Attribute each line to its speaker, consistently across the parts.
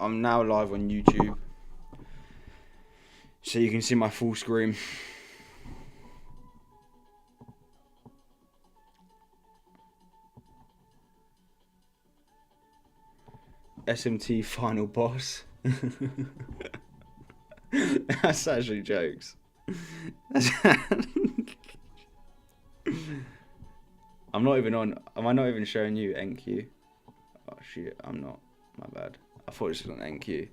Speaker 1: I'm now live on YouTube, so you can see my full screen. SMT final boss. That's actually jokes. I'm not even on. Am I not even showing you NQ? Oh shit, I'm not. My bad. I thought it was on NQ.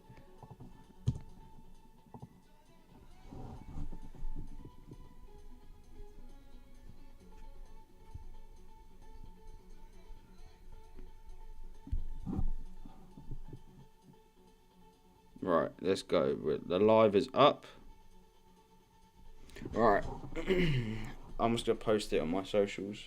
Speaker 1: Right, let's go. The live is up. Right. I'm just gonna post it on my socials.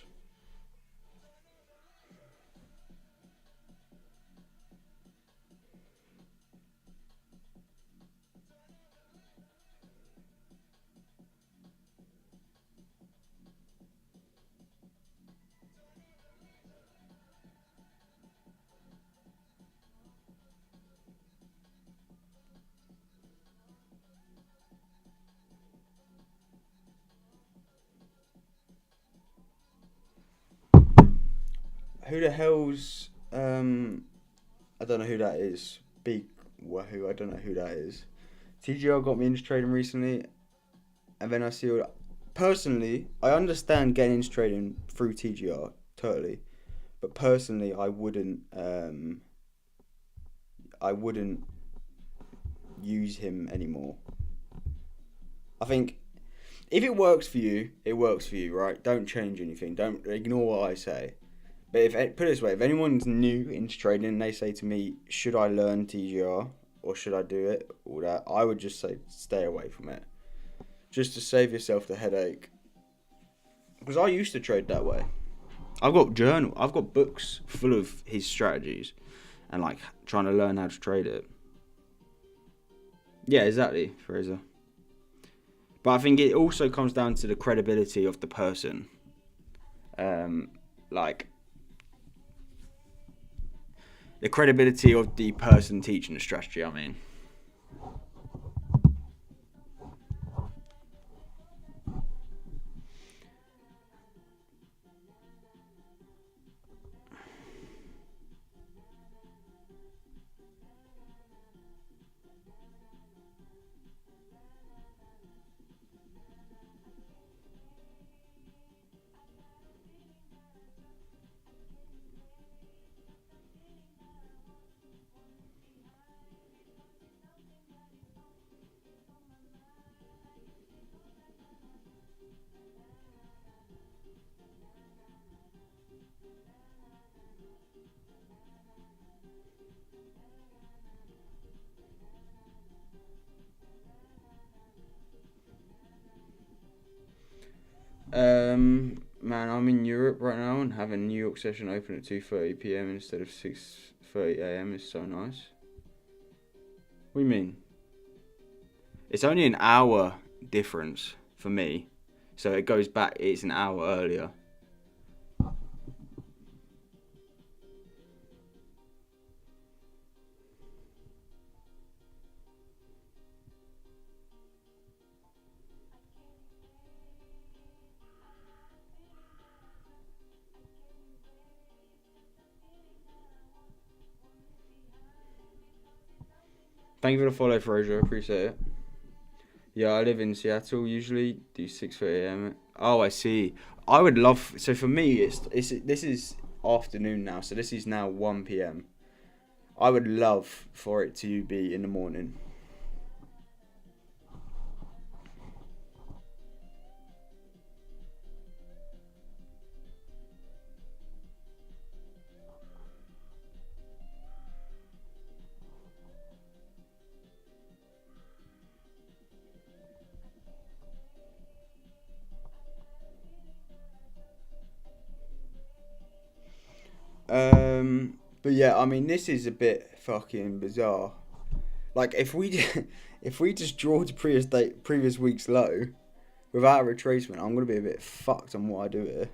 Speaker 1: Who the hell's I don't know who that is. Big Wahoo, I don't know who that is. TGR got me into trading recently, and then I see all. Personally, I understand getting into trading through TGR totally, but personally, I wouldn't use him anymore. I think if it works for you, it works for you, right? Don't change anything. Don't ignore what I say. But if put it this way, if anyone's new into trading and they say to me, should I learn TGR or should I do it, all that, I would just say stay away from it. Just to save yourself the headache. Because I used to trade that way. I've got books full of his strategies and like trying to learn how to trade it. Yeah, exactly, Fraser. But I think it also comes down to the credibility of the person. Like the credibility of the person teaching the strategy, I mean. Man, I'm in Europe right now and having New York session open at 2:30 p.m. instead of 6:30 a.m. is so nice. What do you mean? It's only an hour difference for me, so it goes back. It's an hour earlier. Thank you for the follow, Fraser. Appreciate it. Yeah, I live in Seattle. Usually do 6:30 a.m. Oh, I see. I would love. So for me, it's this is afternoon now. So this is now 1 p.m. I would love for it to be in the morning. But yeah, I mean, this is a bit fucking bizarre. Like, if we if we just draw to previous week's low without a retracement, I'm gonna be a bit fucked on what I do here.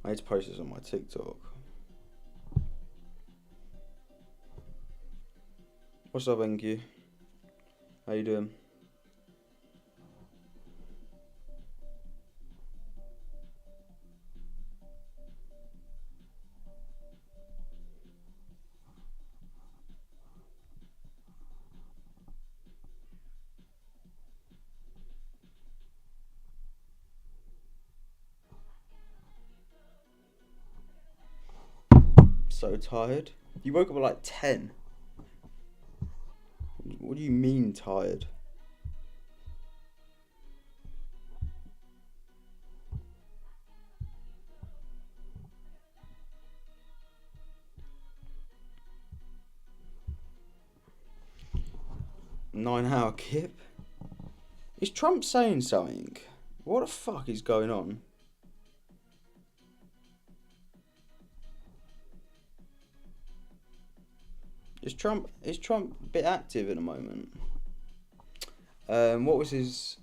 Speaker 1: I need to post this on my TikTok. What's up, NQ? How you doing? So tired. You woke up at like 10. What do you mean tired? Nine-hour kip? Is Trump saying something? What the fuck is going on? Is Trump a bit active at the moment? What was his?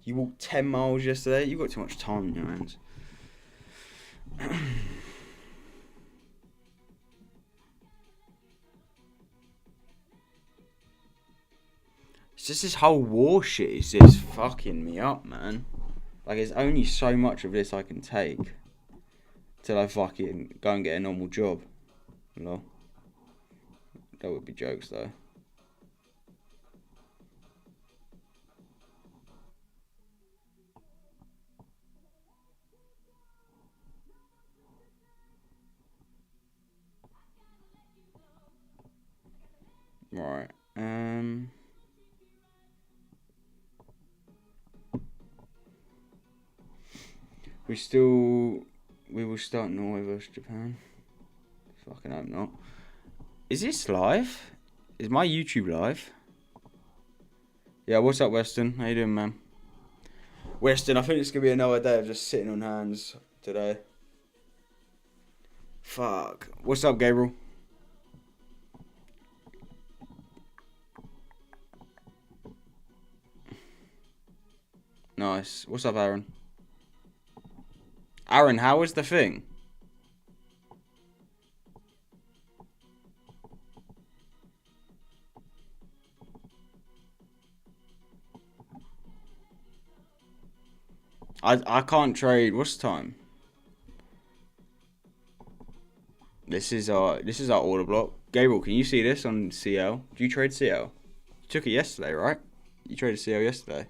Speaker 1: You walked 10 miles yesterday. You got too much time in your hands. It's just this whole war shit is just fucking me up, man. Like, there's only so much of this I can take till I fucking go and get a normal job. No. That would be jokes, though. Right. We will start Norway versus Japan. Fucking hope not. Is this live? Is my YouTube live? Yeah, what's up, Weston? How you doing, man? Weston, I think it's going to be another day of just sitting on hands today. Fuck. What's up, Gabriel? Nice. What's up, Aaron? Aaron, how was the thing? I can't trade. What's the time? This is our order block. Gabriel, can you see this on CL? Do you trade CL? You took it yesterday, right? You traded CL yesterday.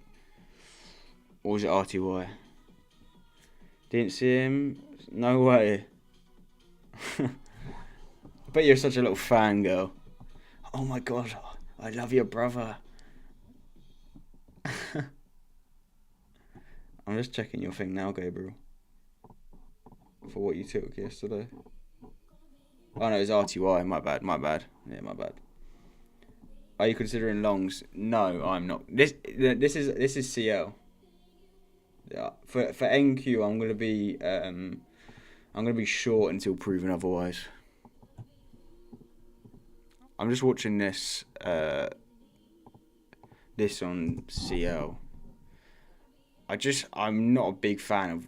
Speaker 1: Or was it RTY? Didn't see him. No way. I bet you're such a little fangirl. Oh my god, I love your brother. I'm just checking your thing now, Gabriel. For what you took yesterday. Oh no, it's RTY. My bad. Yeah, my bad. Are you considering longs? No, I'm not. This is CL. Yeah. For NQ, I'm gonna be short until proven otherwise. I'm just watching this on CL. I'm not a big fan of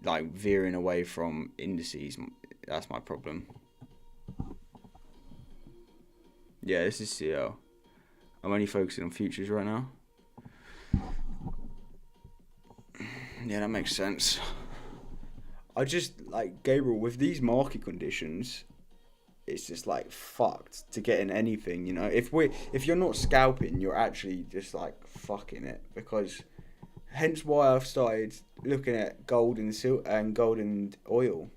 Speaker 1: like veering away from indices. That's my problem. Yeah, this is CL. I'm only focusing on futures right now. Yeah, that makes sense. I just like Gabriel with these market conditions. It's just like fucked to get in anything, you know. If you're not scalping, you're actually just like fucking it, because hence why I've started looking at gold and gold and oil.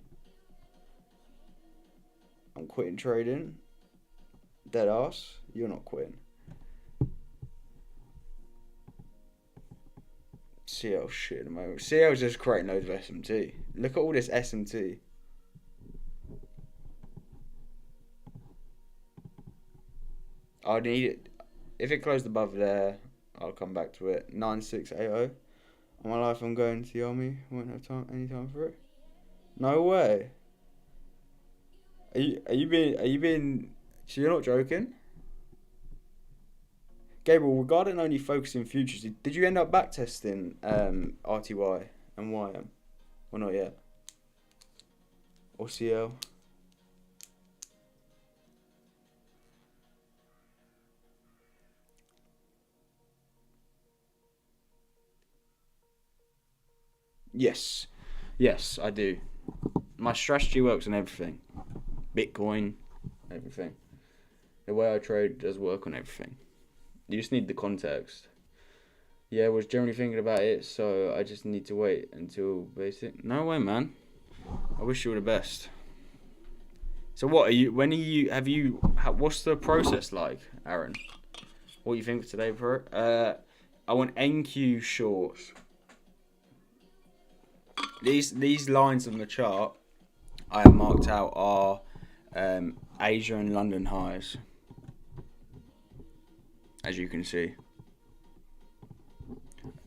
Speaker 1: I'm quitting trading. Dead ass. You're not quitting. CL shit at the moment. CL's just creating loads of SMT. Look at all this SMT. I need it. If it closed above there, I'll come back to it. 9680. On my life, I'm going to the army. Won't have any time for it. No way. Are you being? So you're not joking? Gabriel, regarding only focusing futures, did you end up backtesting RTY and YM? Or not yet? Or CL? Yes. Yes, I do. My strategy works on everything. Bitcoin, everything. The way I trade does work on everything. You just need the context. Yeah, I was generally thinking about it, so I just need to wait until basic. No way, man. I wish you all the best. So what are you? When are you? Have you? What's the process like, Aaron? What do you think for today, bro? I want NQ shorts. These lines on the chart I have marked out are Asia and London highs, as you can see.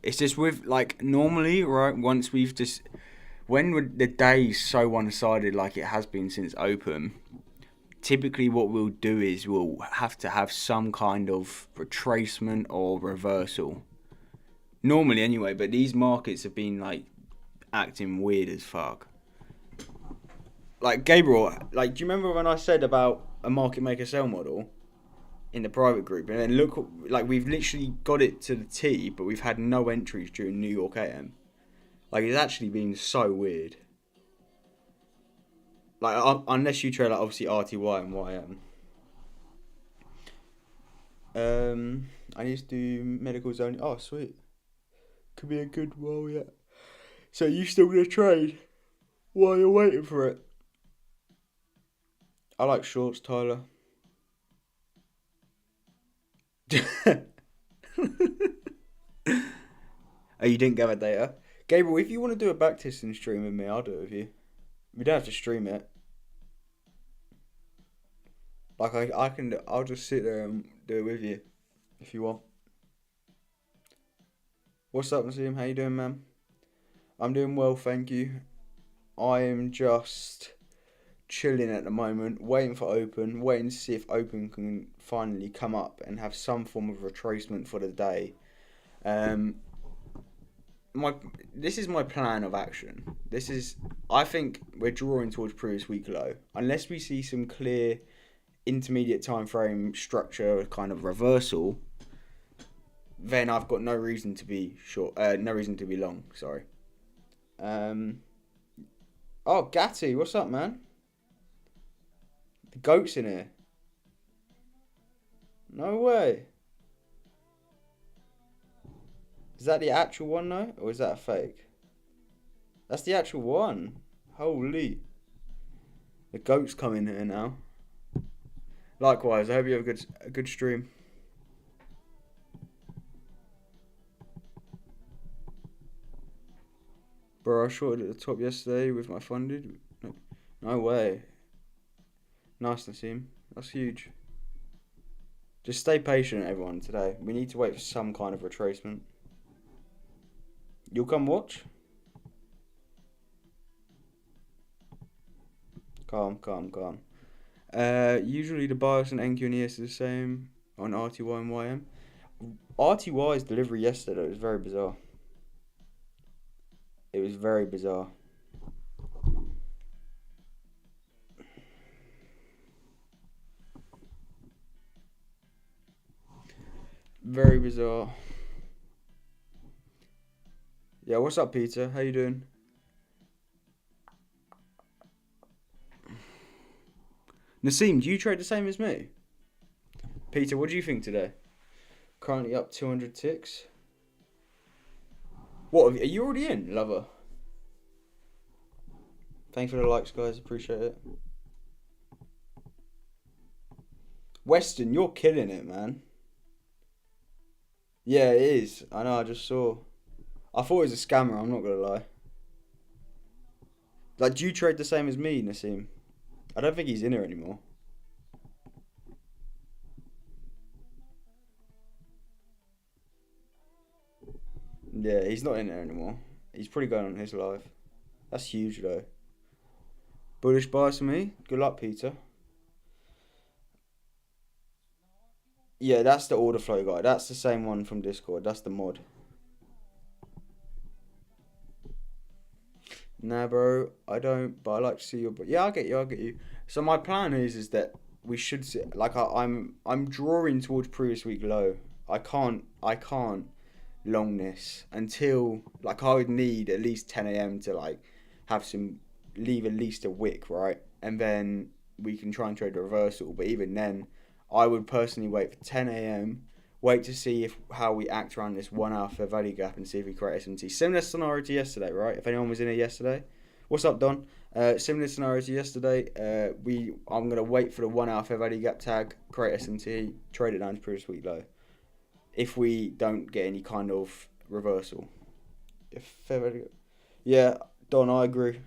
Speaker 1: It's just with like normally, right? Once we've just when the day's so one-sided like it has been since open, typically what we'll do is we'll have to have some kind of retracement or reversal. Normally anyway, but these markets have been like acting weird as fuck. Like Gabriel, like do you remember when I said about a market maker sell model in the private group? And then look, like we've literally got it to the T, but we've had no entries during New York AM. Like it's actually been so weird. Like unless you trade like obviously RTY and YM. I need to do medicals only. Oh sweet, could be a good while yet. So you still gonna trade while you're waiting for it? I like shorts, Tyler. Oh, you didn't gather data? Gabriel, if you want to do a backtesting stream with me, I'll do it with you. We don't have to stream it. Like I'll just sit there and do it with you, if you want. What's up, Nassim? How you doing, man? I'm doing well, thank you. I am just chilling at the moment, waiting for open, waiting to see if open can finally come up and have some form of retracement for the day. This is my plan of action. I think we're drawing towards previous week low unless we see some clear intermediate time frame structure kind of reversal. Then I've got no reason to be short. No reason to be long. Sorry. Oh, Gatti, what's up, man? The goat's in here. No way. Is that the actual one though, or is that a fake? That's the actual one. Holy. The goat's coming here now. Likewise, I hope you have a good stream. Bro, I shorted at the top yesterday with my funded. No way. Nice, Nassim. That's huge. Just stay patient, everyone, today. We need to wait for some kind of retracement. You'll come watch? Calm. Usually the bias and NQ and ES is the same on RTY and YM. RTY's delivery yesterday was very bizarre. It was very bizarre. Very bizarre. Yeah, what's up, Peter? How you doing? Nassim, do you trade the same as me? Peter, what do you think today? Currently up 200 ticks. What, are you already in, lover? Thanks for the likes, guys. Appreciate it. Weston, you're killing it, man. Yeah, it is. I know, I just saw. I thought it was a scammer, I'm not gonna lie. Like, do you trade the same as me, Nassim? I don't think he's in here anymore. Yeah, he's not in there anymore. He's probably going on his live. That's huge, though. Bullish bias for me. Good luck, Peter. Yeah, that's the order flow guy. That's the same one from Discord. That's the mod. Nah, bro, I don't. But I like to see your. But yeah, I get you. I get you. So my plan is that we should like I'm drawing towards previous week low. I can't long this until like I would need at least 10 a.m. to like have some leave at least a wick, right, and then we can try and trade a reversal. But even then, I would personally wait for 10 a.m. Wait to see if how we act around this 1 hour fair value gap and see if we create SMT. Similar scenario to yesterday, right? If anyone was in here yesterday, what's up, Don? Similar scenario to yesterday. I'm gonna wait for the 1 hour fair value gap tag, create SMT, trade it down to previous week low. If we don't get any kind of reversal, if fair value, yeah, Don, I agree.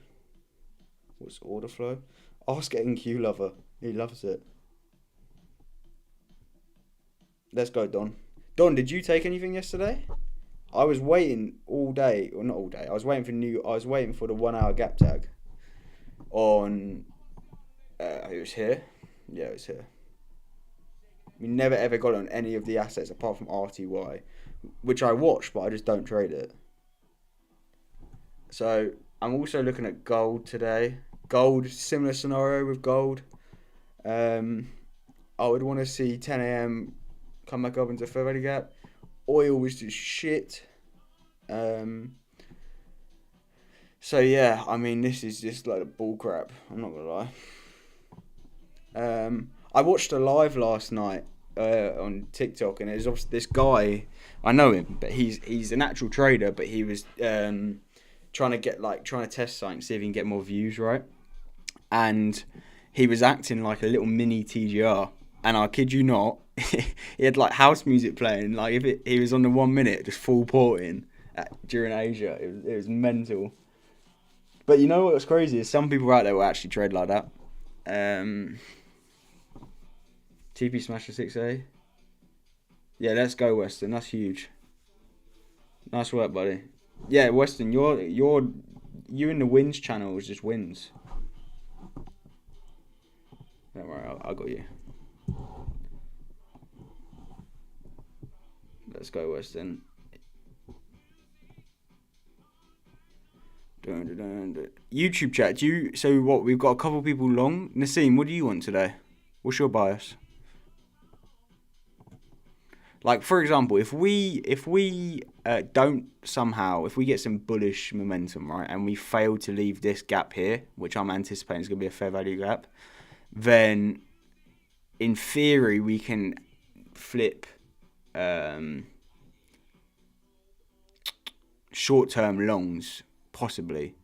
Speaker 1: What's order flow? Ask NQ lover. He loves it. Let's go, Don. Don, did you take anything yesterday? I was waiting all day, or not all day. I was waiting for I was waiting for the 1 hour gap tag. On. It was here. Yeah, it was here. We never ever got it on any of the assets apart from RTY, which I watch, but I just don't trade it. So I'm also looking at gold today. Gold, similar scenario with gold. I would want to see 10 a.m. come back up into fair value gap. Oil was just shit. So yeah, I mean, this is just like a bull crap. I'm not gonna lie. I watched a live last night on TikTok, and there's obviously this guy. I know him, but he's an actual trader. But he was trying to test something, see if he can get more views, right? And he was acting like a little mini TGR. And I kid you not, he had like house music playing. Like if he was on the 1 minute, just full porting during Asia. It was mental. But you know what's crazy is some people out there will actually trade like that. TP Smasher 6A. Yeah, let's go, Weston. That's huge. Nice work, buddy. Yeah, Weston, you in the wins channel is just wins. Don't worry, I got you. Let's go, Weston. YouTube chat. So what? We've got a couple people long. Nassim, what do you want today? What's your bias? Like for example, if we don't somehow, if we get some bullish momentum, right, and we fail to leave this gap here, which I'm anticipating is going to be a fair value gap, then in theory we can flip short-term longs possibly,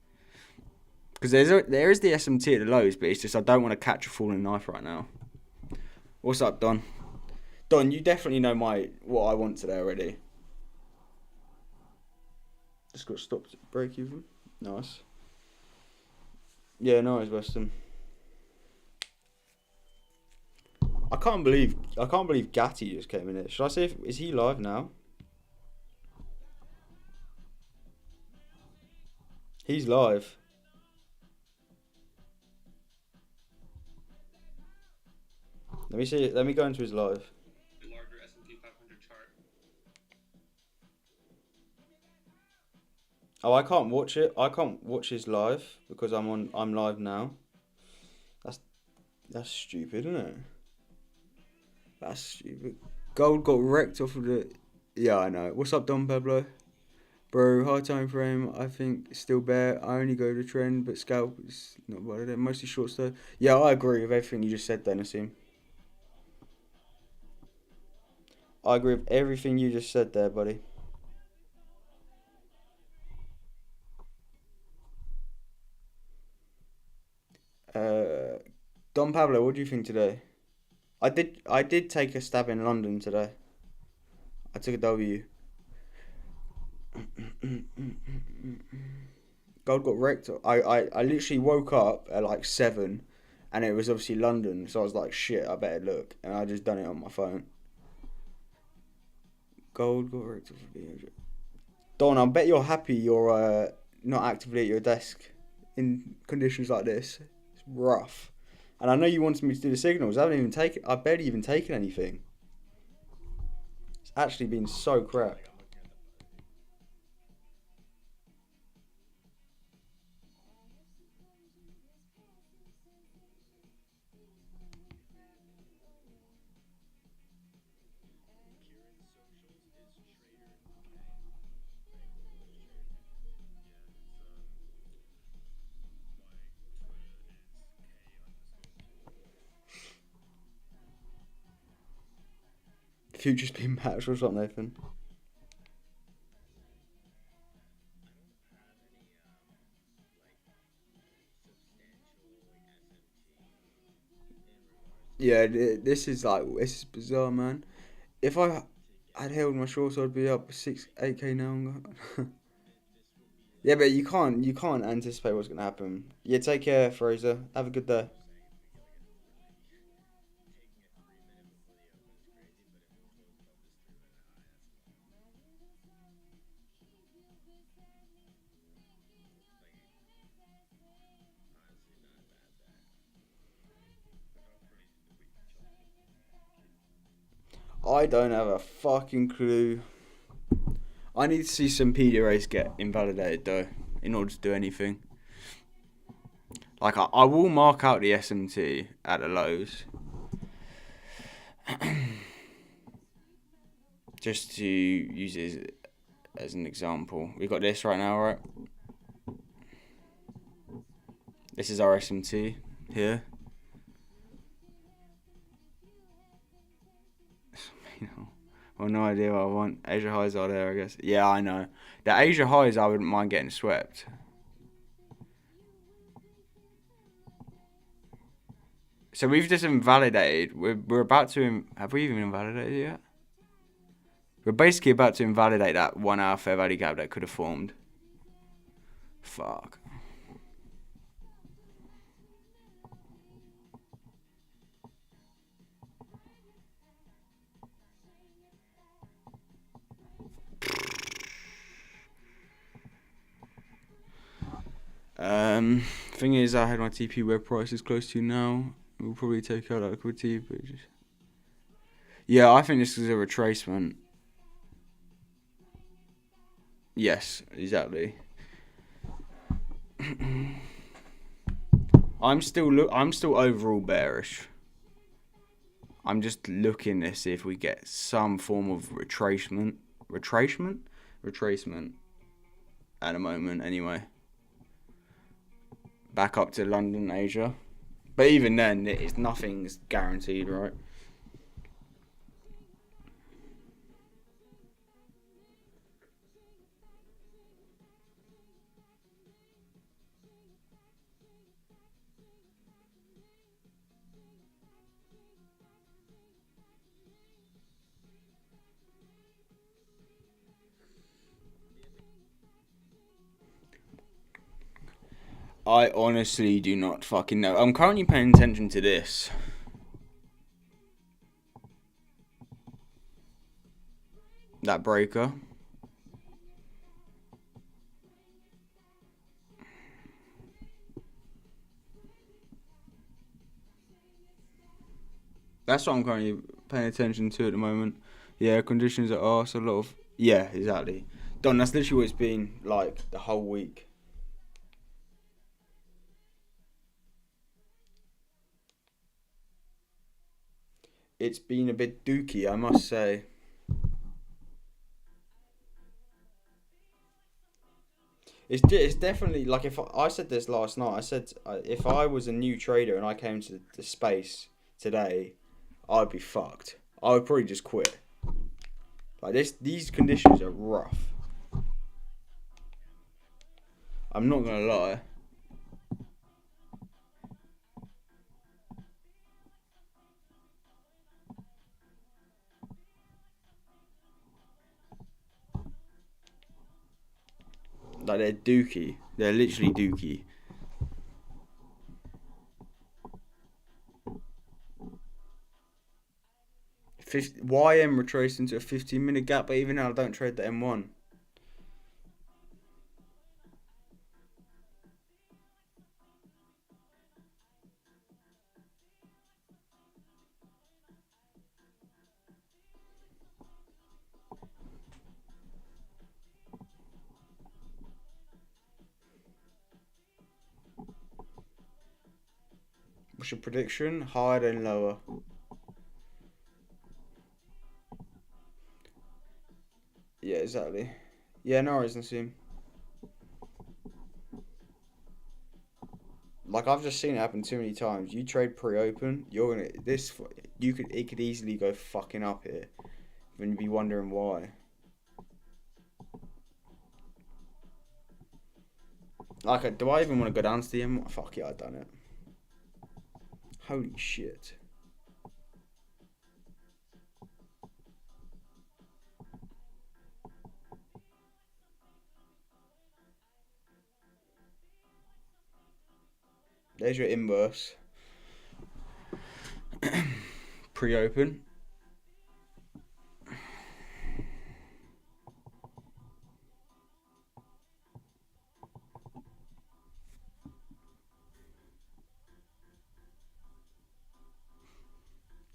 Speaker 1: because there is the SMT at the lows, but it's just I don't want to catch a falling knife right now. What's up, Don? Don, you definitely know what I want today already. Just got stopped at break even. Nice. Yeah, nice, Weston. I can't believe Gatti just came in here. Should I see is he live now? He's live. Let me see. Let me go into his live. The larger S&P 500 chart. Oh, I can't watch it. I can't watch his live because I'm live now. That's stupid, isn't it? That's stupid. Gold got wrecked off of the. Yeah, I know. What's up, Don Pablo? Bro, high time frame, I think still bear. I only go to trend, but scalp is not part of it. Mostly short stuff. Yeah, I agree with everything you just said there, Nassim. I agree with everything you just said there, buddy. Don Pablo, what do you think today? I did take a stab in London today. I took a W. Gold got wrecked. I literally woke up at like 7 and it was obviously London, so I was like, shit, I better look, and I just done it on my phone. Gold got wrecked. Don, I bet you're happy you're not actively at your desk in conditions like this. It's rough. And I know you wanted me to do the signals. I've barely even taken anything. It's actually been so crap. Future's been matched. What's up, Nathan? Yeah, this is bizarre, man. If I had held my shorts, I'd be up 8K now. Yeah, but you can't anticipate what's gonna happen. Yeah, take care, Fraser. Have a good day. I don't have a fucking clue. I need to see some PD race get invalidated though, in order to do anything. Like I will mark out the SMT at the lows, just to use it as an example. We got this right now, right? This is our SMT here. Well, no idea what I want. Asia highs are there, I guess. Yeah, I know. The Asia highs, I wouldn't mind getting swept. So we've just invalidated. We're about to. Have we even invalidated yet? We're basically about to invalidate that 1 hour fair value gap that could have formed. Fuck. Thing is, I had my TP web prices close to now. We'll probably take out liquidity, but just... Yeah, I think this is a retracement. Yes, exactly. I'm still overall bearish. I'm just looking to see if we get some form of retracement at the moment anyway. Back up to London, Asia. But even then, nothing's guaranteed, right? I honestly do not fucking know. I'm currently paying attention to this. That breaker. That's what I'm currently paying attention to at the moment. Yeah, conditions are arse, a lot of... Yeah, exactly. Don, that's literally what it's been like the whole week. It's been a bit dookie, I must say. It's definitely, like, if I said this last night, I said if I was a new trader and I came to the space today, I'd be fucked. I would probably just quit. Like, these conditions are rough. I'm not gonna lie. Like, they're dookie. They're literally dookie. YM retraced into a 15-minute gap, but even now I don't trade the M1. What's your prediction? Higher than lower? Yeah, exactly. Yeah, no worries, Nassim. Like, I've just seen it happen too many times. You trade pre-open, you're gonna it could easily go fucking up here. Then you'd be wondering why. Like, do I even want to go down to the M1? Fuck yeah, I've done it. Holy shit. There's your inverse. Pre-open.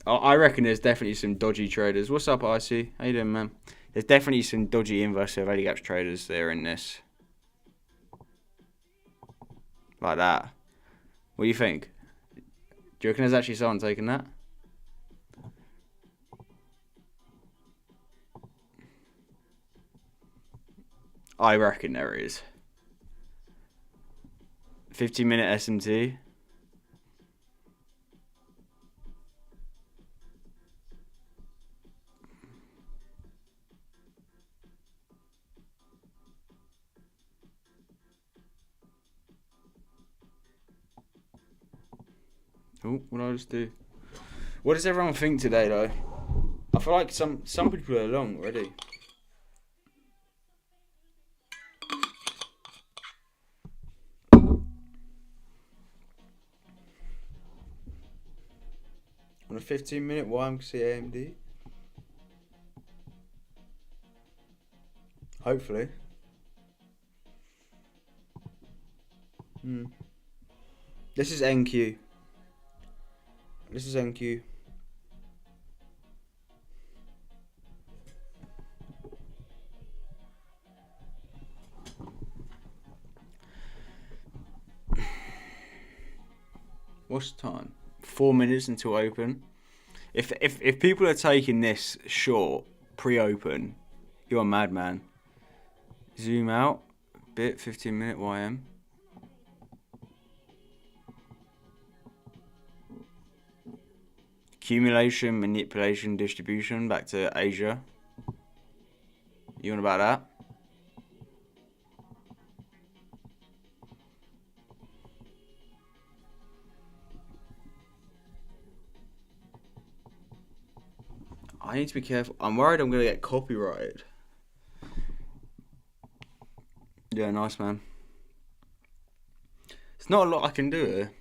Speaker 1: I reckon there's definitely some dodgy traders. What's up, Icy? How you doing, man? There's definitely some dodgy inverse value gaps traders there in this. Like that. What do you think? Do you reckon there's actually someone taking that? I reckon there is. 15-minute SMT. Oh, what did I just do? What does everyone think today, though? I feel like some people are long already. On a 15-minute YMC AMD. Hopefully. This is NQ. This is NQ. What's the time? 4 minutes until open. If people are taking this short pre-open, you're a madman. Zoom out. Bit 15-minute YM. Accumulation, manipulation, distribution. Back to Asia. You on about that? I need to be careful. I'm worried I'm going to get copyrighted. Yeah, nice, man. It's not a lot I can do here.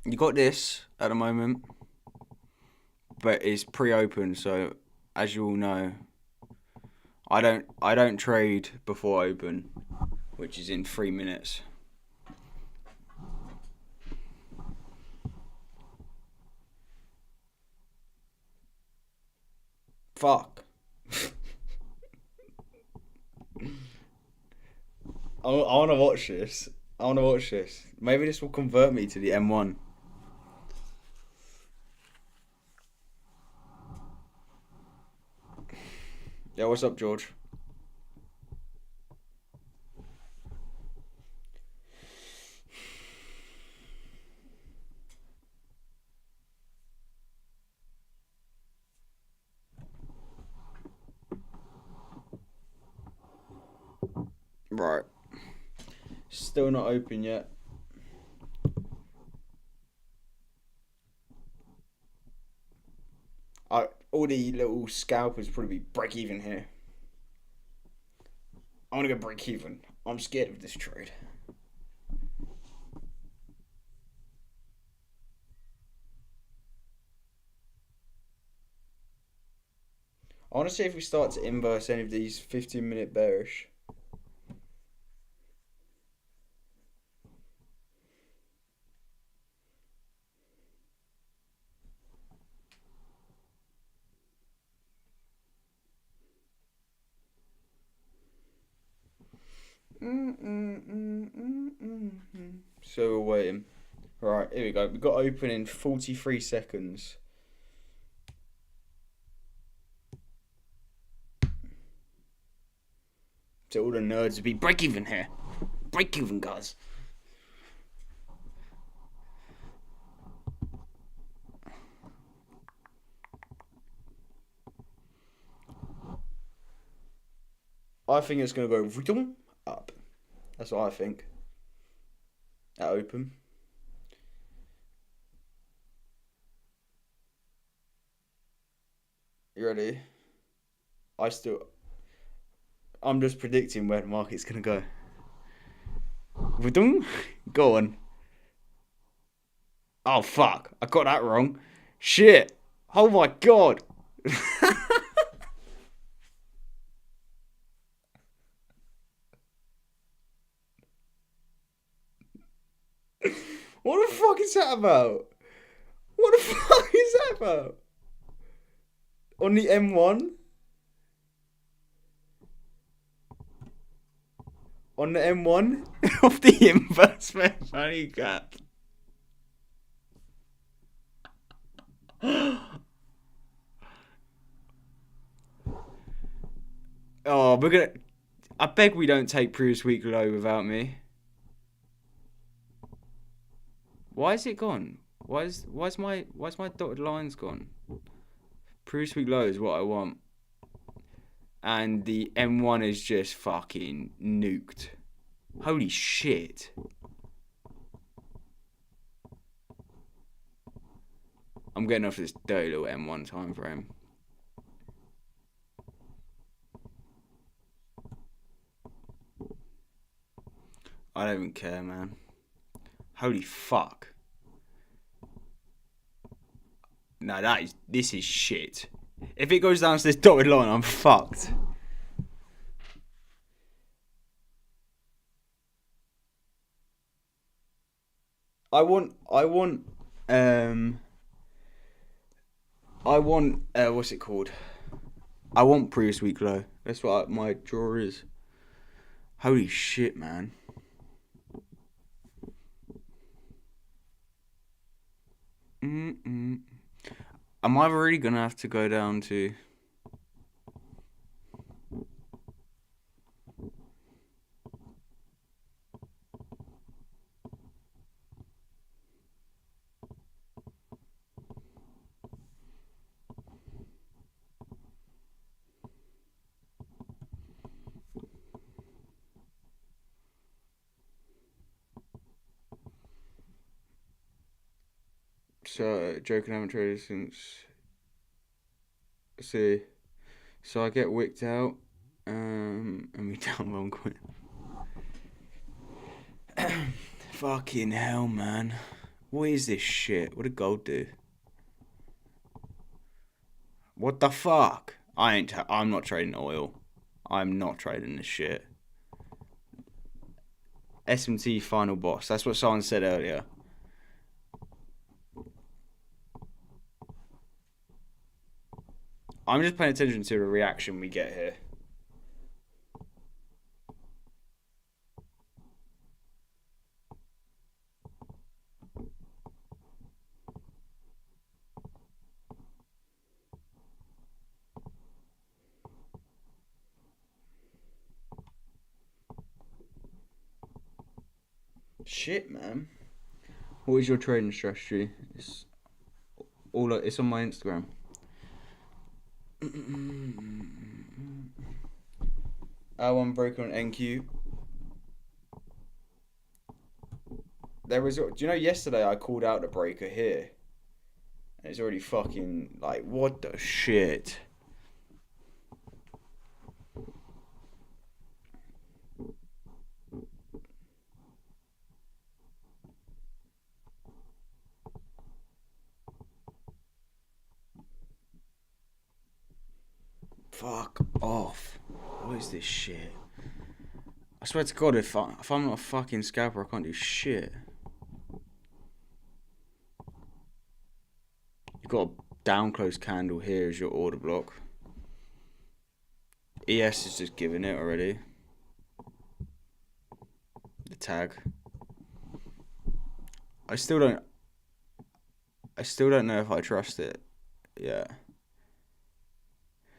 Speaker 1: You got this at the moment, but it's pre-open, so as you all know, I don't trade before open, which is in 3 minutes. Fuck. I want to watch this. Maybe this will convert me to the M1. Yeah, what's up, George? Right. Still not open yet. All the little scalpers probably break even here. I want to go break even. I'm scared of this trade. I want to see if we start to inverse any of these 15-minute bearish. So we're waiting. Right, here we go. We've got open in 43 seconds. So all the nerds would be break even here. Break even, guys. I think it's going to go up. That's what I think. At open. You ready? I'm just predicting where the market's going to go. Go on. Oh, fuck. I got that wrong. Shit. Oh, my God. What the fuck is that about? What the fuck is that about? On the M1? On the M1 of the inverse money gap. Oh, we're gonna. I beg we don't take previous week low without me. Why is it gone? Why's my dotted lines gone? Previous week low is what I want. And the M1 is just fucking nuked. Holy shit. I'm getting off this dirty little M1 time frame. I don't even care, man. Holy fuck. No, this is shit. If it goes down to this dotted line, I'm fucked. I want what's it called? I want previous week low. That's what my draw is. Holy shit, man. Am I really gonna have to go down to? So, joking, I haven't traded since. See, so I get wicked out, and we down one coin. Fucking hell, man! What is this shit? What did gold do? What the fuck? I'm not trading oil. I'm not trading this shit. SMT final boss. That's what someone said earlier. I'm just paying attention to the reaction we get here. Shit, man. What is your trading strategy? It's on my Instagram. R1 broker on NQ. There was. Do you know yesterday I called out the breaker here? And it's already fucking like what the shit. Fuck off. What is this shit? I swear to God, if I'm not a fucking scalper, I can't do shit. You've got a down close candle here as your order block. ES is just giving it already. The tag. I still don't know if I trust it. Yeah.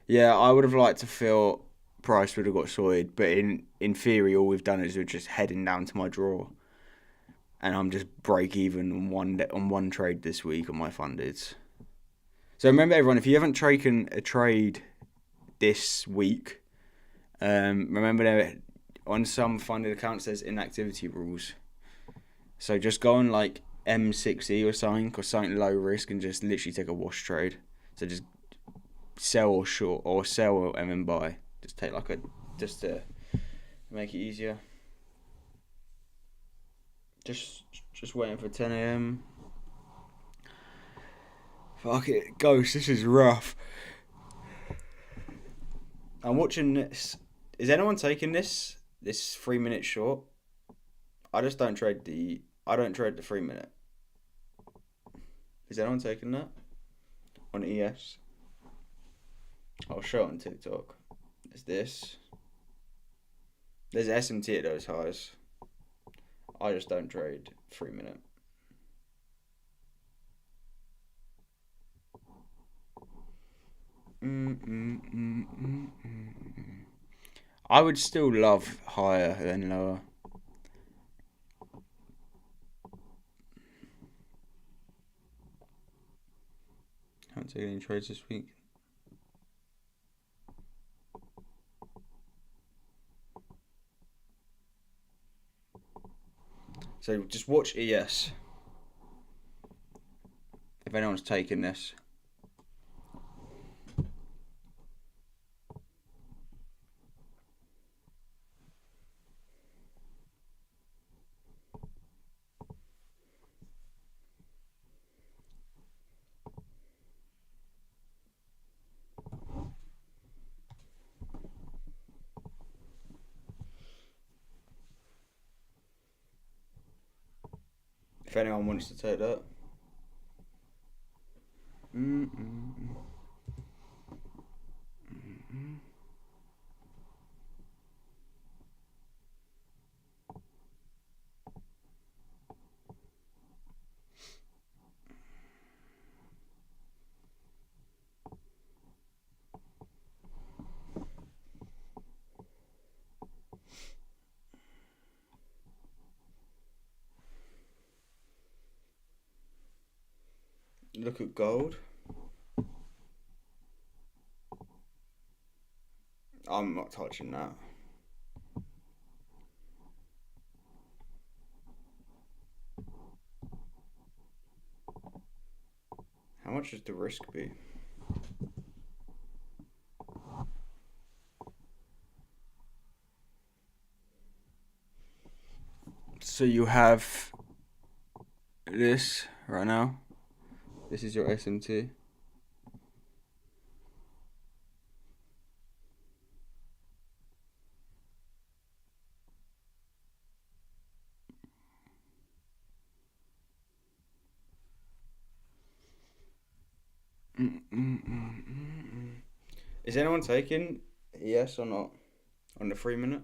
Speaker 1: Yeah, I would have liked to feel price would have got sorted, but in theory, all we've done is we're just heading down to my draw, and I'm just break even on one trade this week on my fundeds. So remember, everyone, if you haven't taken a trade this week, Remember, there on some funded accounts there's inactivity rules. So just go on like M60 or something low risk and just literally take a wash trade. So just sell or short or sell and then buy. Just take like just to make it easier. Just waiting for 10 a.m. Fuck it, Ghost. This is rough. I'm watching this. Is anyone taking this? This 3 minute short? I just don't trade the. I don't trade the 3 minute. Is anyone taking that on ES? I'll show it on TikTok. There's this. There's SMT at those highs. I just don't trade 3 minute. I would still love higher than lower. Haven't taken any trades this week. So just watch ES. If anyone's taking this. If anyone wants to take that. Look at gold. I'm not touching that. How much does the risk be? So you have this right now. This is your SMT. Is anyone taking yes or not on the 3 minute?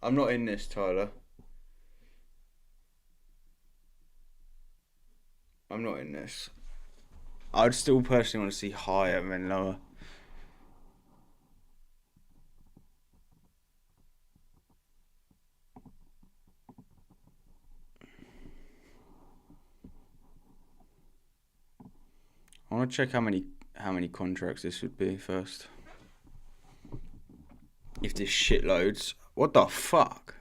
Speaker 1: I'm not in this, Tyler. I'm not in this. I'd still personally want to see higher than lower. I want to check how many contracts this would be first. If this shit loads. What the fuck?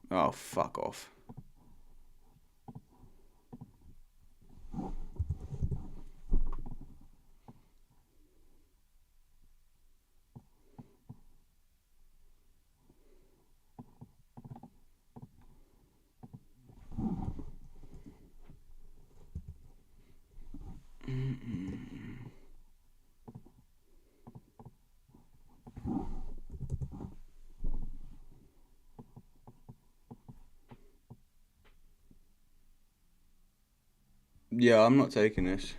Speaker 1: Oh, fuck off. Yeah, I'm not taking this.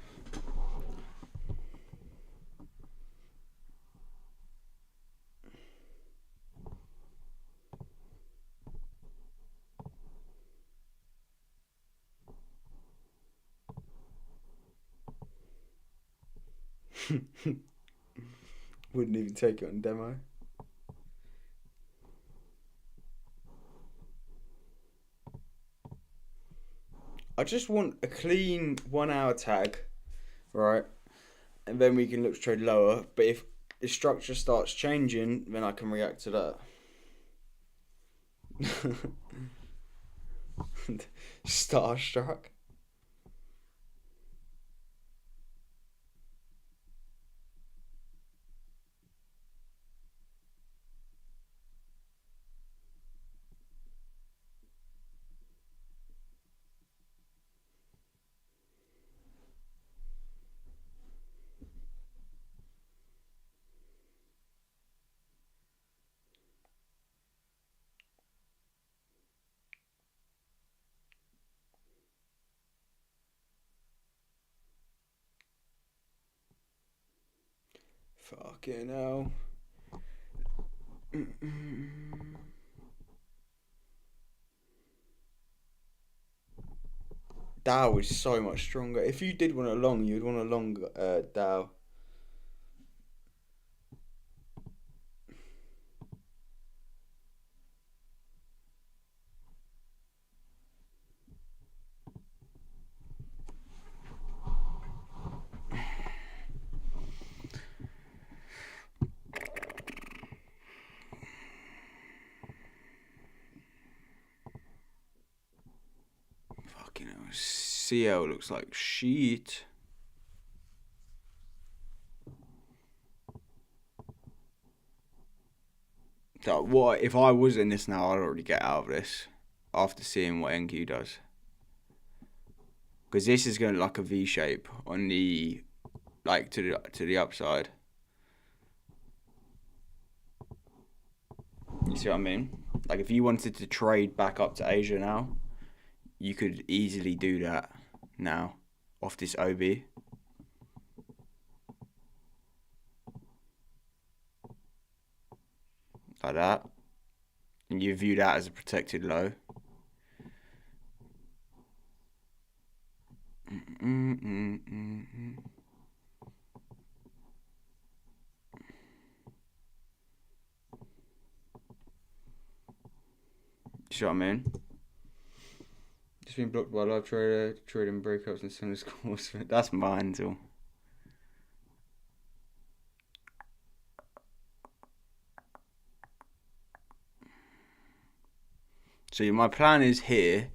Speaker 1: Wouldn't even take it on demo. I just want a clean 1 hour tag, right? And then we can look to trade lower. But if the structure starts changing, then I can react to that. Starstruck. Fucking hell. Dow is so much stronger. If you did want a long, you'd want a long Dow. Fucking hell. CL looks like shit. So what if I was in this now? I'd already get out of this after seeing what NQ does, because this is going to look like a V shape on the to the upside. You see what I mean? Like if you wanted to trade back up to Asia now, you could easily do that now off this OB. Like that. And you view that as a protected low. You see what I mean? Just been blocked by live trader, trading breakups and similar scores. That's mine too. So my plan is here.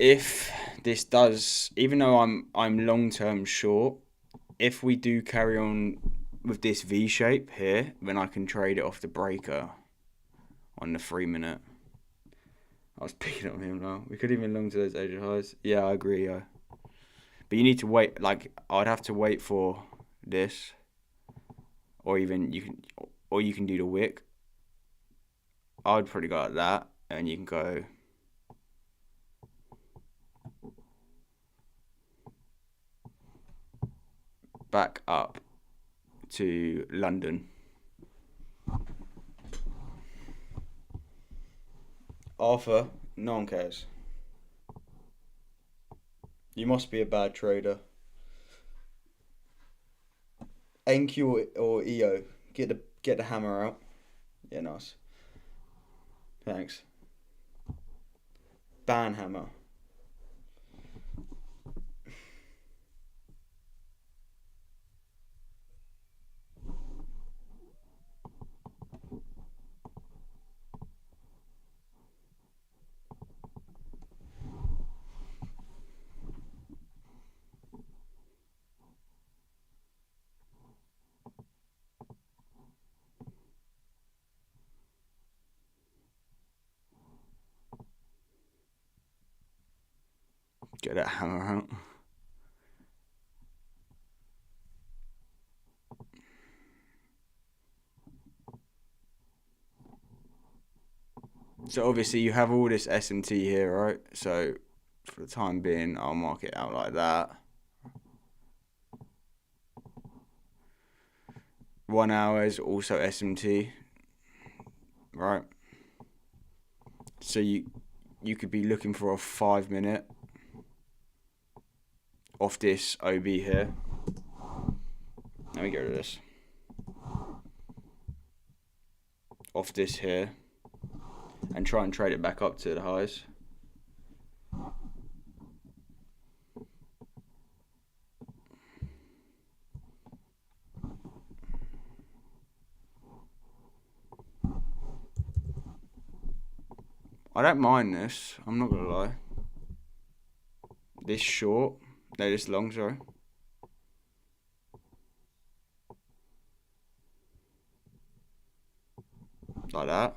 Speaker 1: If this does, even though I'm long term short, if we do carry on with this V shape here, then I can trade it off the breaker on the 3 minute. I was picking on him now. We could even long to those Asia highs. Yeah, I agree. Yeah, but you need to wait. Like I'd have to wait for this, or even you can do the wick. I'd probably go like that, and you can go. Back up to London. Arthur, no one cares. You must be a bad trader. NQ or EO, get the hammer out. Yeah, nice. Thanks. Ban hammer. Get that hammer out. So obviously you have all this S&T here, right? So for the time being, I'll mark it out like that. 1 hour is also S&T, right? So you could be looking for a 5 minute off this OB here. Let me get rid of this. Off this here. And try and trade it back up to the highs. I don't mind this, I'm not gonna lie. This short, no, this long, sorry. Like that.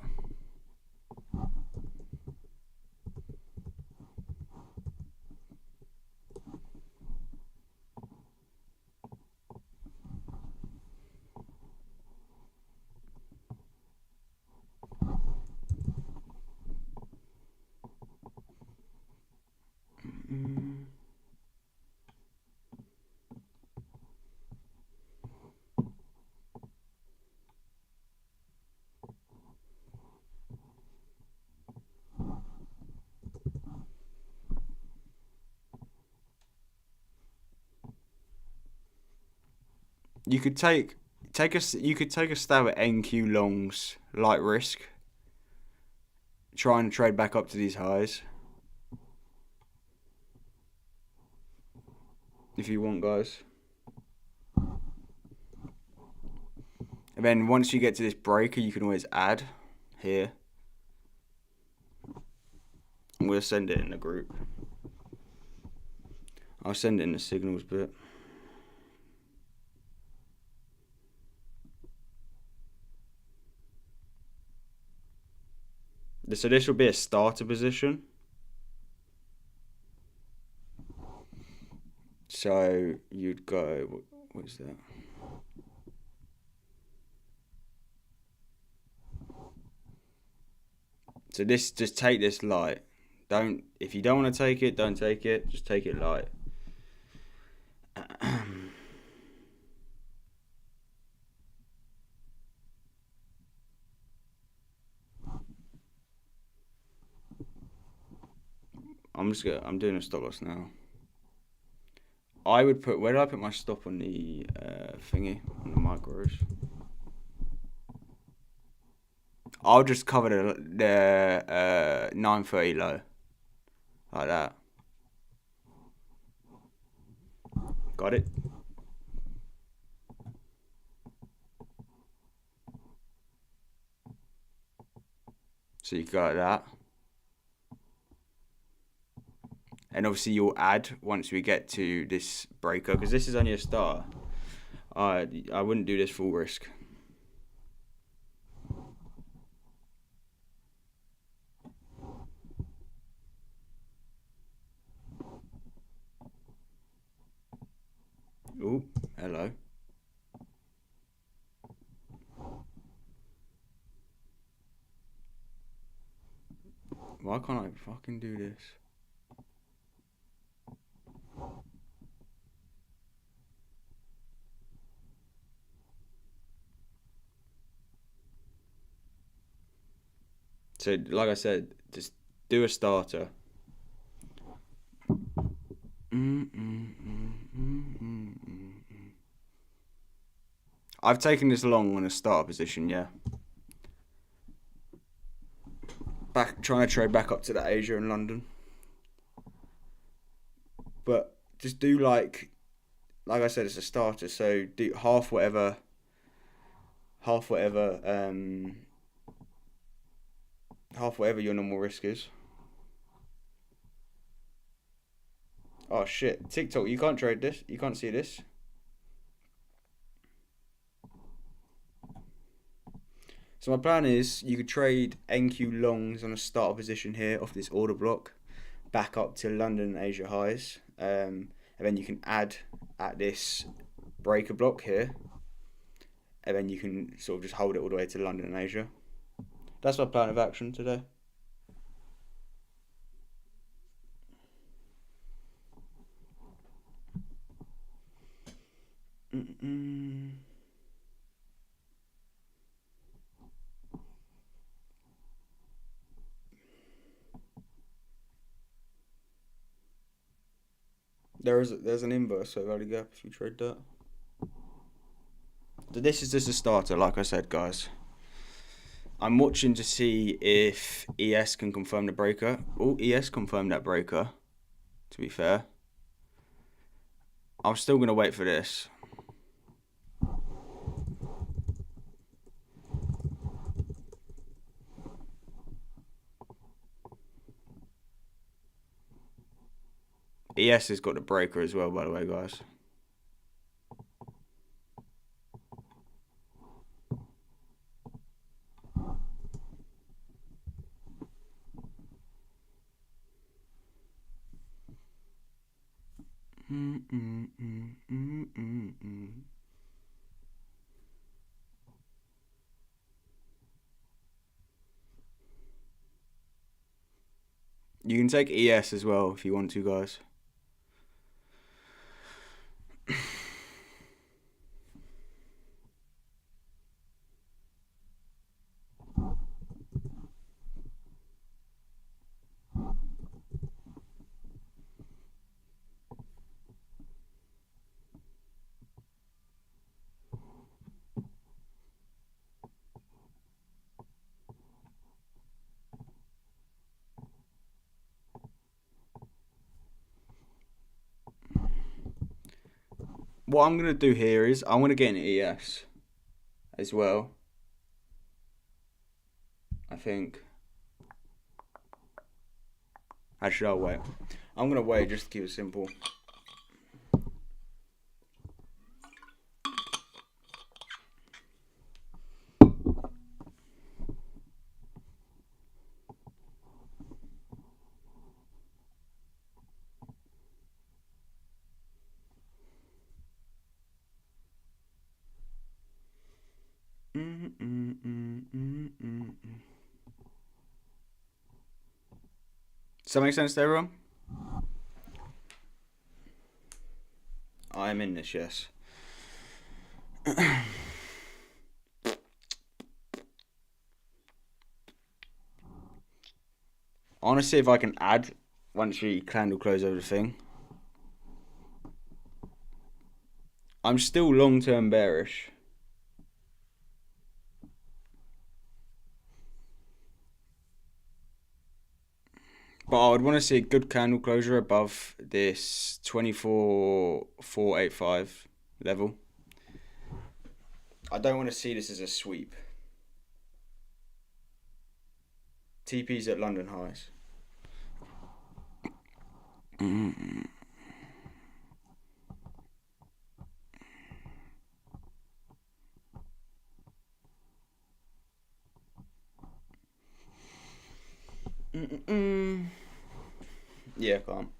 Speaker 1: You could take a stab at NQ longs, light risk. Trying to trade back up to these highs. If you want, guys. And then once you get to this breaker, you can always add here. I'm going to send it in the group. I'll send it in the signals bit. So this will be a starter position. So you'd go, what's that? So this, just take this light. If you don't want to take it, don't take it. Just take it light. I'm doing a stop loss now. Where did I put my stop on the thingy, on the micros? I'll just cover the 930 low. Like that. Got it? So you got that. And obviously you'll add once we get to this breaker, because this is only a start. I wouldn't do this full risk. Oh, hello. Why can't I fucking do this? So, like I said, just do a starter. I've taken this long on a starter position, yeah. Trying to trade back up to that Asia and London. But just do like I said, it's a starter, so do half whatever your normal risk is. Oh shit, TikTok, you can't trade this. You can't see this. So my plan is you could trade NQ longs on a starter position here off this order block, back up to London and Asia highs, and then you can add at this breaker block here, and then you can sort of just hold it all the way to London and Asia. That's my plan of action today. There's an inverse so value gap if you trade that. this is just a starter, like I said, guys. I'm watching to see if ES can confirm the breaker. Oh, ES confirmed that breaker, to be fair. I'm still going to wait for this. ES has got the breaker as well, by the way, guys. You can take ES as well if you want to, guys. What I'm going to do here is I'm going to get an ES as well. I think. Actually, I'll wait. I'm going to wait just to keep it simple. Does that make sense to everyone? I'm in this, yes. I want to see if I can add once we candle close everything. I'm still long-term bearish. But I would want to see a good candle closure above this 24,485 level. I don't want to see this as a sweep. TP's at London highs. Yeah, calm.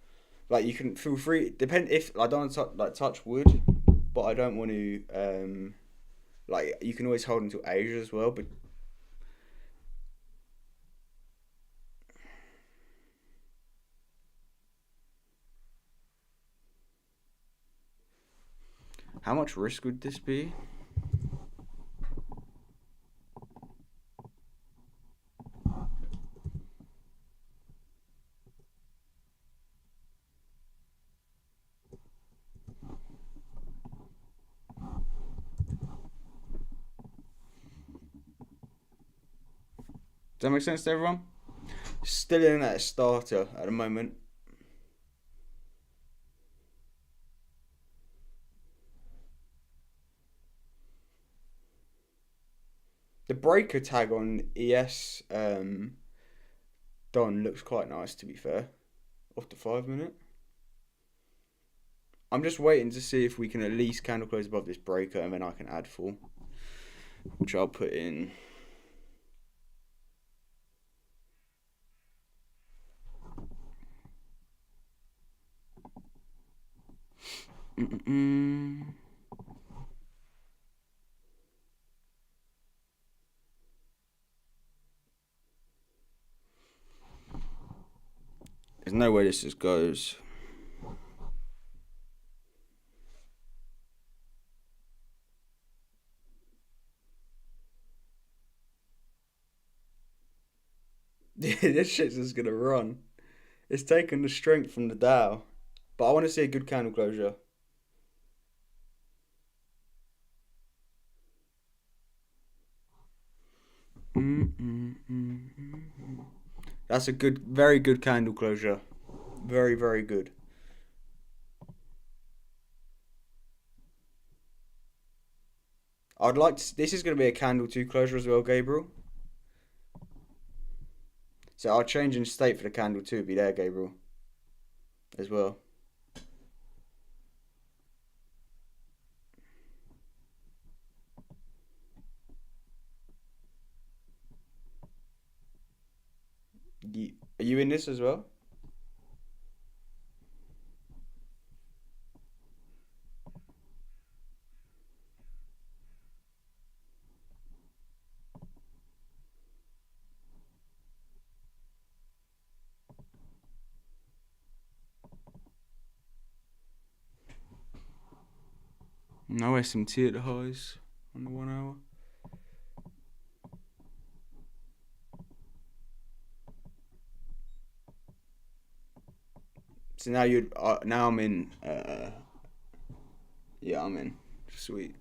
Speaker 1: Like, you can feel free. Depend if I don't want to touch wood, but I don't want to. Like, you can always hold until Asia as well, but. How much risk would this be? Does that make sense to everyone? Still in that starter at the moment. The breaker tag on ES Don looks quite nice, to be fair. Off the 5 minute. I'm just waiting to see if we can at least candle close above this breaker, and then I can add full, which I'll put in. There's no way this just goes. This shit's just gonna run. It's taken the strength from the Dow. But I want to see a good candle closure. That's a good, very good candle closure. Very, very good. I'd like to. This is going to be a candle 2 closure as well, Gabriel. So I'll change in state for the candle 2. Be there, Gabriel, as well. Are you in this as well? No SMT at the highs on the 1 hour. So now I'm in. Yeah, I'm in. Sweet.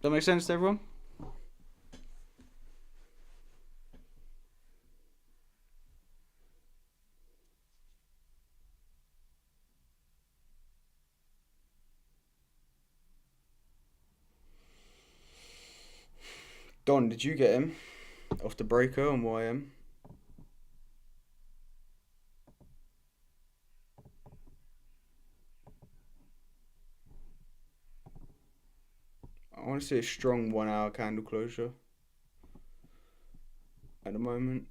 Speaker 1: That make sense to everyone? Don, did you get him off the breaker on YM? I want to see a strong 1 hour candle closure at the moment.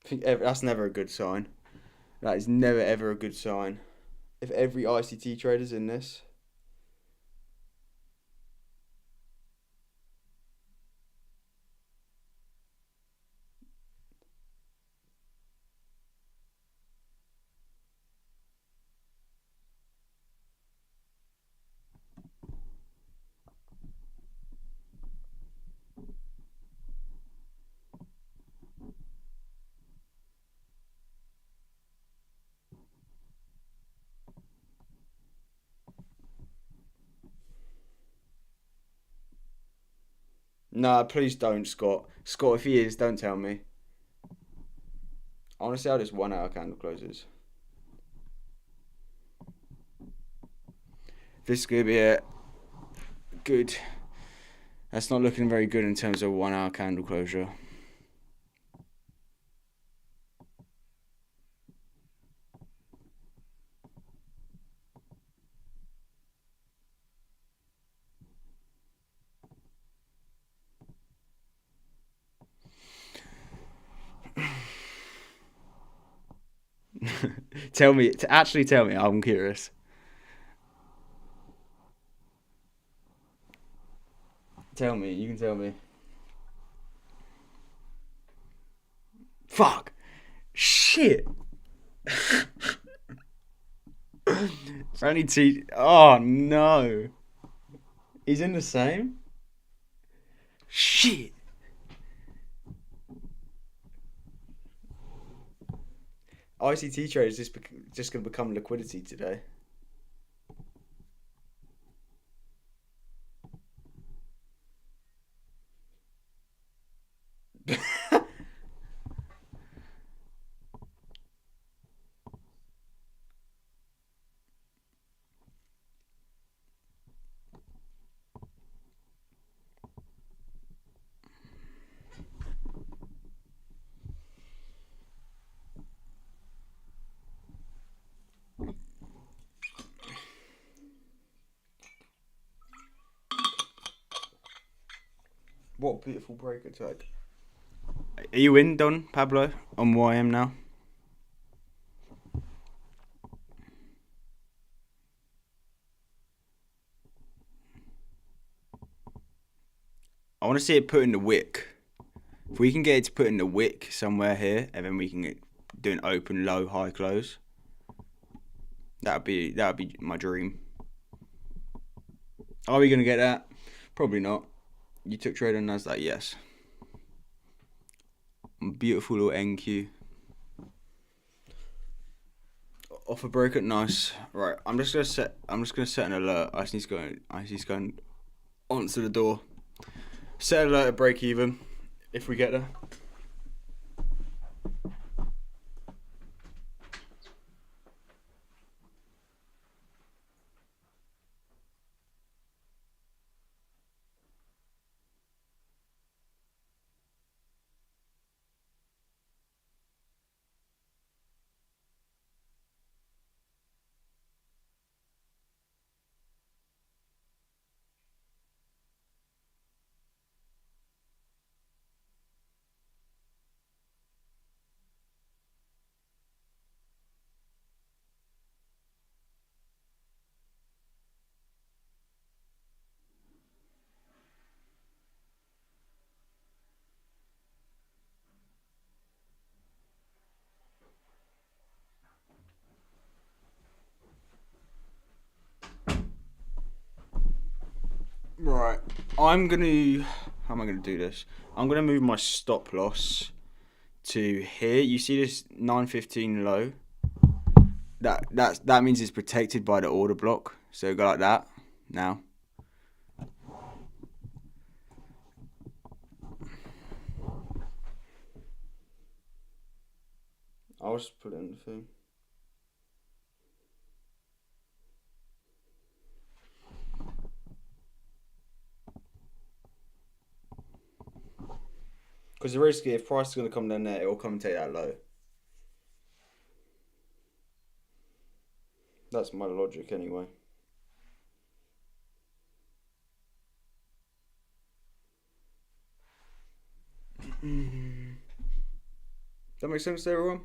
Speaker 1: I think that's never a good sign. That is never ever a good sign. If every ICT trader's in this. Nah, please don't, Scott. Scott, if he is, don't tell me. I want to see how this 1 hour candle closes. This is going to be a good. That's not looking very good in terms of 1 hour candle closure. Tell me, I'm curious. Tell me, you can tell me. Fuck! Shit! Only T. Oh no! He's in the same? Shit! ICT trade is just going to become liquidity today. What a beautiful break attack. Are you in, Don Pablo, on YM now? I want to see it put in the wick. If we can get it to put in the wick somewhere here, and then we can do an open, low, high, close. That'd be my dream. Are we gonna get that? Probably not. You took trade on Nasdaq, yes. Beautiful little NQ. Offer broker, nice. Right, I'm just gonna set an alert. I just need to go and answer the door. Set alert at break even. If we get there. Right, how am I gonna do this? I'm gonna move my stop loss to here. You see this 915 low? That means it's protected by the order block. So go like that now. I'll just put it in the thing. Because the risk, if price is going to come down there, it will come and take that low. That's my logic anyway. That makes sense to everyone?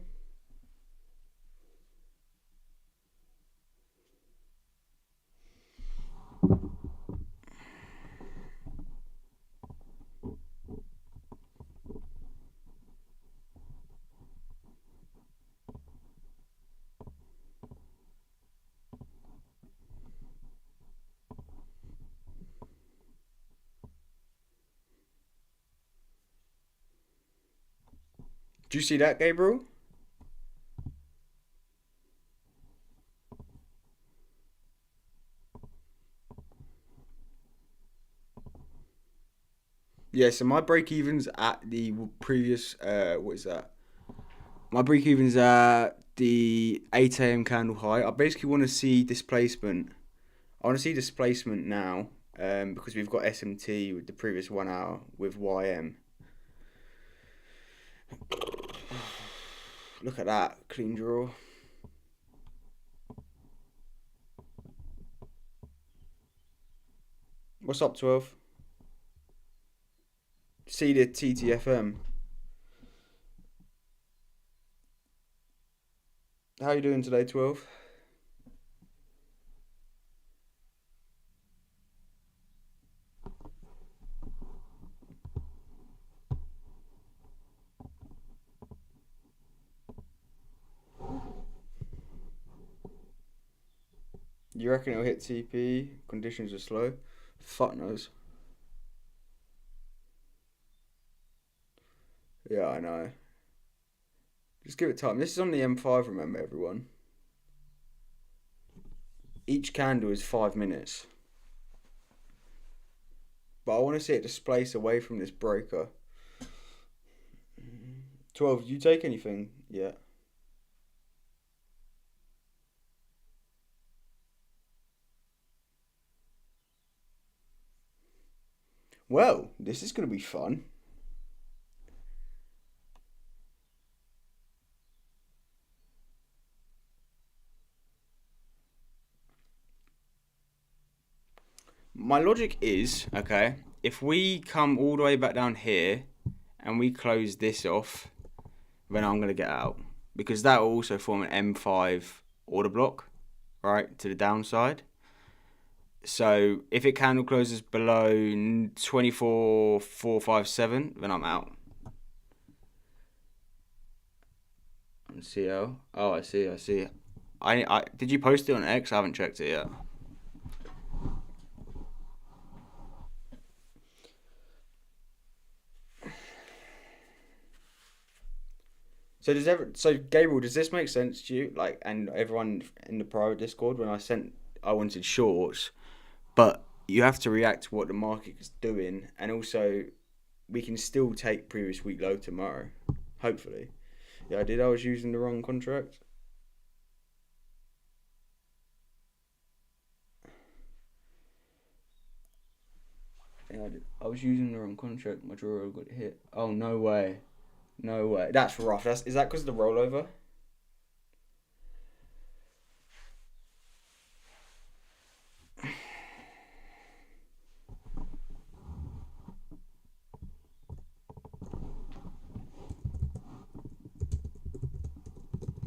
Speaker 1: Do you see that, Gabriel? Yeah, so my break evens at the previous what is that? My break evens at the 8 a.m. candle high. I basically want to see displacement. I want to see displacement now, because we've got SMT with the previous 1 hour with YM. Look at that, clean draw. What's up, 12? See the TTFM. How you doing today, 12? You reckon it'll hit TP? Conditions are slow? Fuck knows. Yeah, I know. Just give it time. This is on the M5, remember, everyone. Each candle is 5 minutes. But I want to see it displace away from this breaker. 12, do you take anything? Yeah. Well, this is going to be fun. My logic is, okay, if we come all the way back down here and we close this off, then I'm going to get out. Because that will also form an M5 order block, right, to the downside. So if it candle closes below 24,457, then I'm out. On CL. Oh, I see. I did you post it on X? I haven't checked it yet. So Gabriel, does this make sense to you? Like, and everyone in the private Discord, when I wanted shorts, but you have to react to what the market is doing, and also we can still take previous week low tomorrow, hopefully. Yeah, I was using the wrong contract. Yeah, I did. I was using the wrong contract. My drawer got hit. Oh, no way. No way. That's rough. Is that because of the rollover?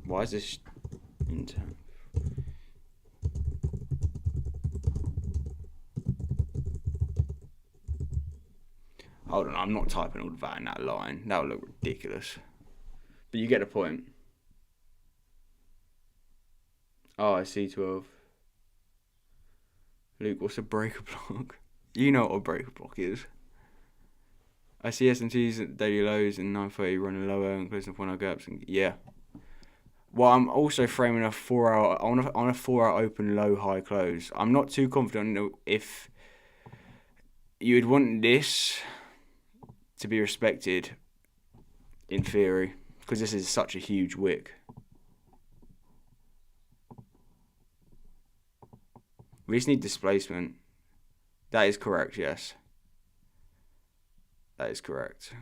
Speaker 1: Why is this intern? Hold on, I'm not typing all of that in that line. That would look ridiculous. But you get the point. Oh, I see 12. Luke, what's a breaker block? You know what a breaker block is. I see S&Ts at daily lows and 930 running lower and closing 4 gaps. And yeah. Well, I'm also framing a 4 hour on a 4 hour open low high close. I'm not too confident if you would want this to be respected in theory, because this is such a huge wick. We just need displacement. That is correct, yes. That is correct.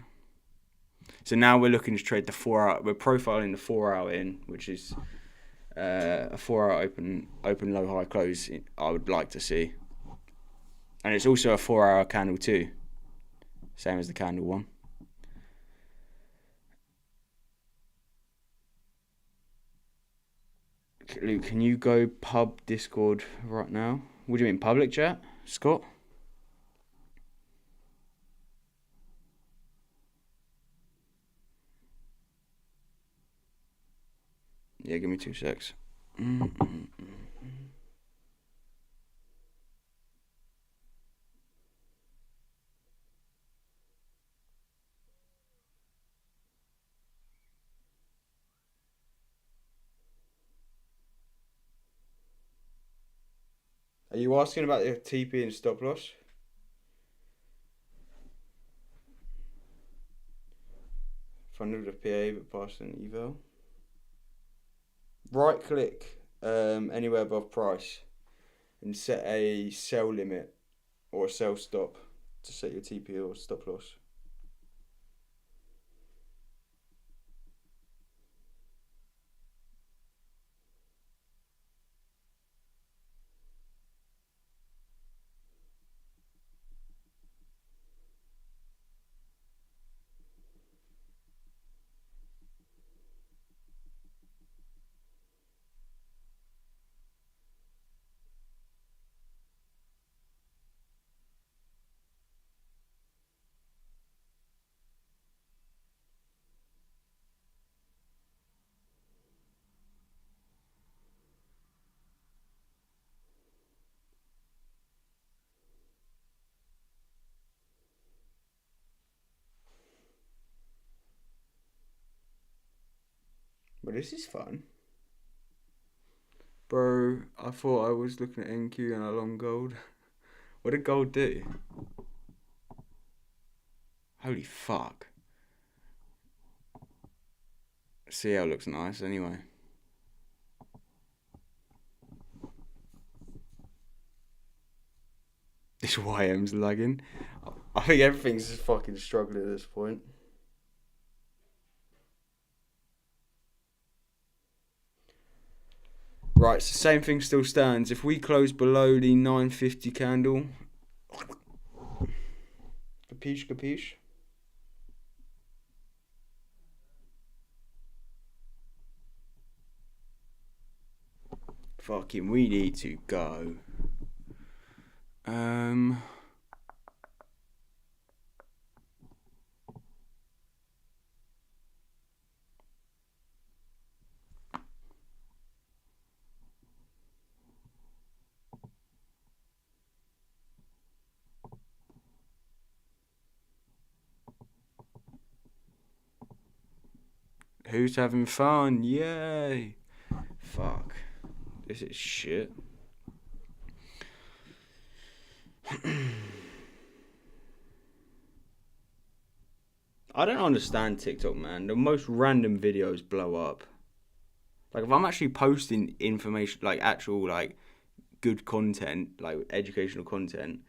Speaker 1: So now we're looking to trade the 4 hour. We're profiling the 4 hour in, which is a 4 hour open low high close. I would like to see, and it's also a 4 hour candle too, same as the candle one. Luke, can you go pub Discord right now? What do you mean, public chat, Scott? Yeah, give me 2 secs. Are you asking about the TP and stop loss? Funded with a PA but passed an eval. Right click anywhere above price and set a sell limit or a sell stop to set your TP or stop loss. But this is fun. Bro, I thought I was looking at NQ and I long gold. What did gold do? Holy fuck. CL looks nice anyway. This YM's lagging. I think everything's just fucking struggling at this point. Right, so same thing still stands. If we close below the 950 candle, capiche? fucking, we need to go. Who's having fun? Yay! Fuck. This is shit. I don't understand TikTok, man. The most random videos blow up. Like, if I'm actually posting information, like actual, like, good content, like educational content,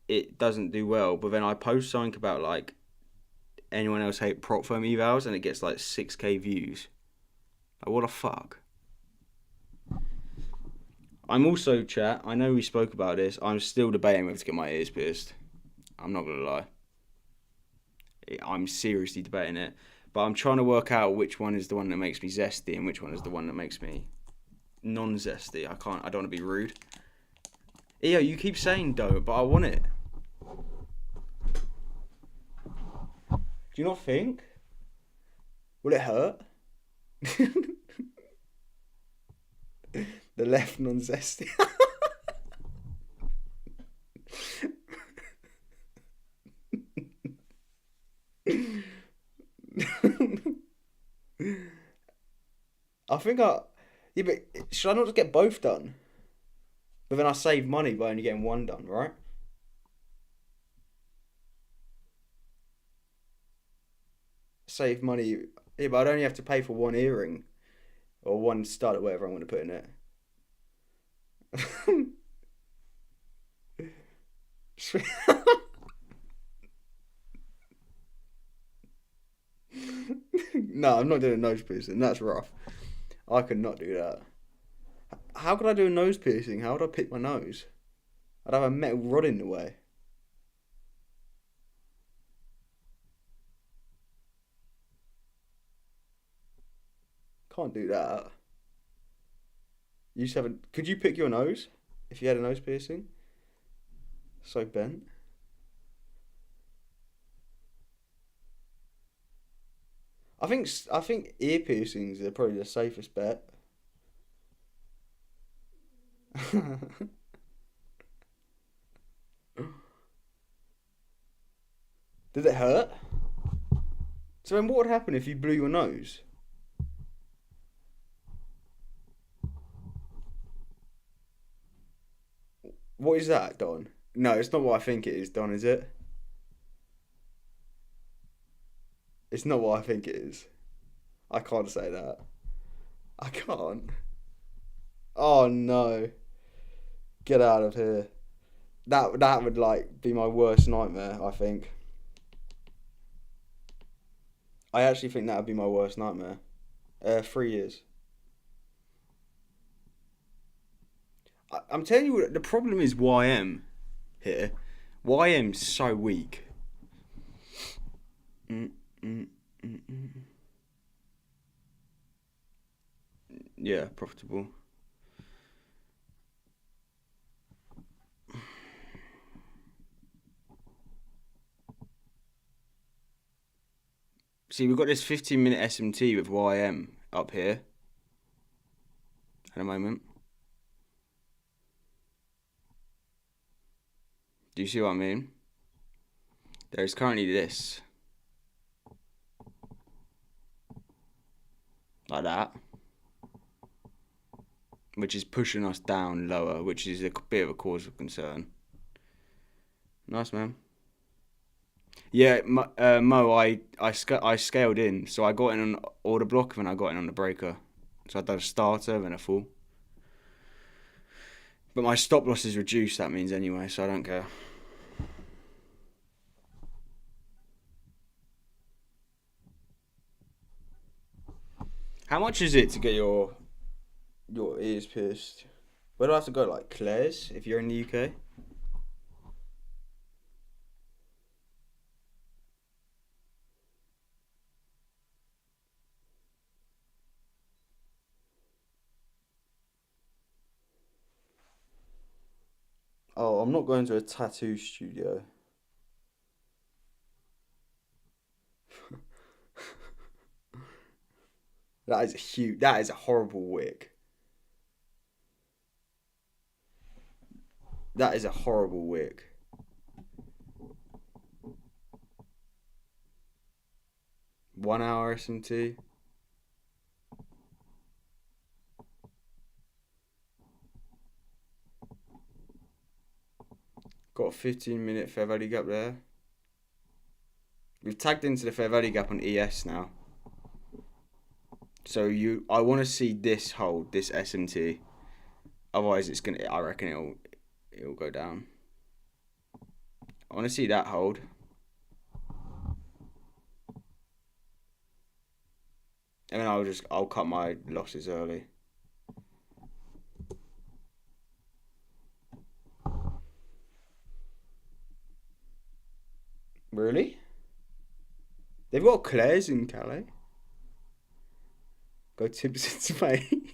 Speaker 1: it doesn't do well. But then I post something about, like, anyone else hate prop firm evals and it gets, like, 6k views. Like, what the fuck? I'm also, chat, I know we spoke about this, I'm still debating whether to get my ears pierced. I'm not gonna lie. I'm seriously debating it. But I'm trying to work out which one is the one that makes me zesty and which one is the one that makes me non-zesty. I don't want to be rude. Eo, you keep saying don't, but I want it. Do you not think? Will it hurt? The left non-zesty. I think yeah, but should I not just get both done? But then I save money by only getting one done, right? Save money. Yeah, but I'd only have to pay for one earring or one stud or whatever I'm going to put in it. No, I'm not doing a nose piercing. That's rough. I could not do that. How could I do a nose piercing? How would I pick my nose? I'd have a metal rod in the way. Can't do that. You just haven't. Could you pick your nose if you had a nose piercing? So bent. I think ear piercings are probably the safest bet. Did it hurt? So then, what would happen if you blew your nose? What is that, Don? No, it's not what I think it is, Don. Is it? It's not what I think it is. I can't say that. I can't. Oh no! Get out of here. That would like be my worst nightmare. I think. I actually think that would be my worst nightmare. 3 years. I'm telling you, what, the problem is YM here. YM's so weak. Mm, mm, mm, mm. Yeah, profitable. See, we've got this 15-minute SMT with YM up here at the moment. Do you see what I mean? There is currently this. Like that. Which is pushing us down lower, which is a bit of a cause of concern. Nice, man. Yeah, Mo, I scaled in. So I got in on order block, and then I got in on the breaker. So I did a starter, then a full. But my stop loss is reduced, that means anyway, so I don't care. How much is it to get your ears pierced? Where do I have to go? Like Claire's, if you're in the UK? Oh, I'm not going to a tattoo studio. That is a huge. That is a horrible wig. That is a horrible wig. 1 hour SMT. Got a 15-minute Fair Valley Gap there. We've tagged into the Fair Valley Gap on ES now. So I want to see this hold, this SMT. Otherwise, I reckon it'll go down. I want to see that hold. And then I'll cut my losses early. Really? They've got Claire's in Calais. Go Timpson's, mate.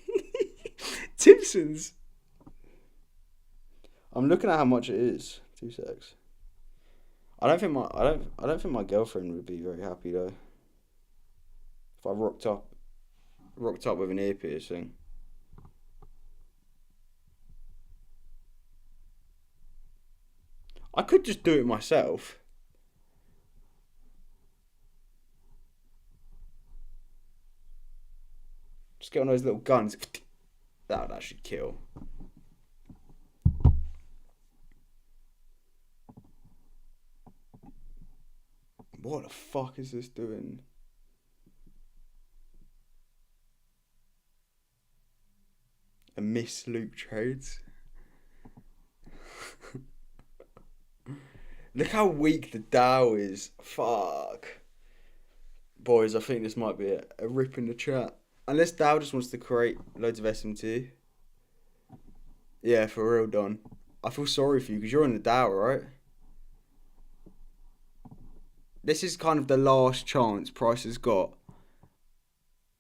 Speaker 1: Timpson's. I'm looking at how much it is. 2 secs. I don't think my girlfriend would be very happy though. If I rocked up with an ear piercing. I could just do it myself. Just get on those little guns. That would actually kill. What the fuck is this doing? A miss loop trades. Look how weak the Dow is. Fuck. Boys, I think this might be a rip in the chat. Unless Dow just wants to create loads of SMT. Yeah, for real, Don. I feel sorry for you because you're in the Dow, right? This is kind of the last chance Price has got.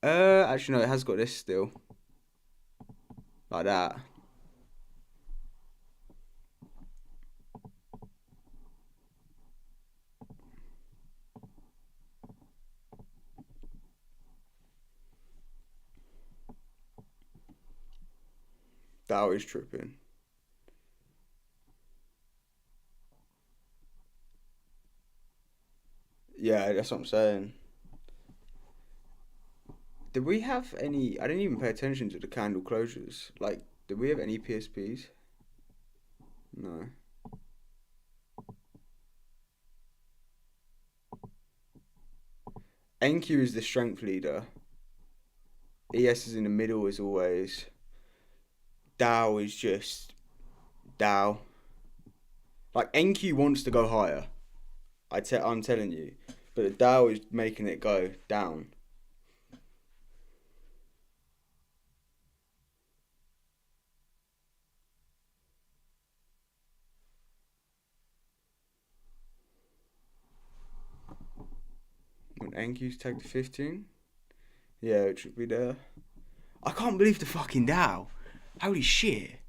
Speaker 1: Actually no, it has got this still. Like that. Dow is tripping. Yeah, that's what I'm saying. Did we have any? I didn't even pay attention to the candle closures. Like, did we have any PSPs? No. NQ is the strength leader. ES is in the middle as always. Dow is just Dow. Like, NQ wants to go higher. I'm telling you. But the Dow is making it go down. When NQ's tagged to 15? Yeah, it should be there. I can't believe the fucking Dow. Holy shit.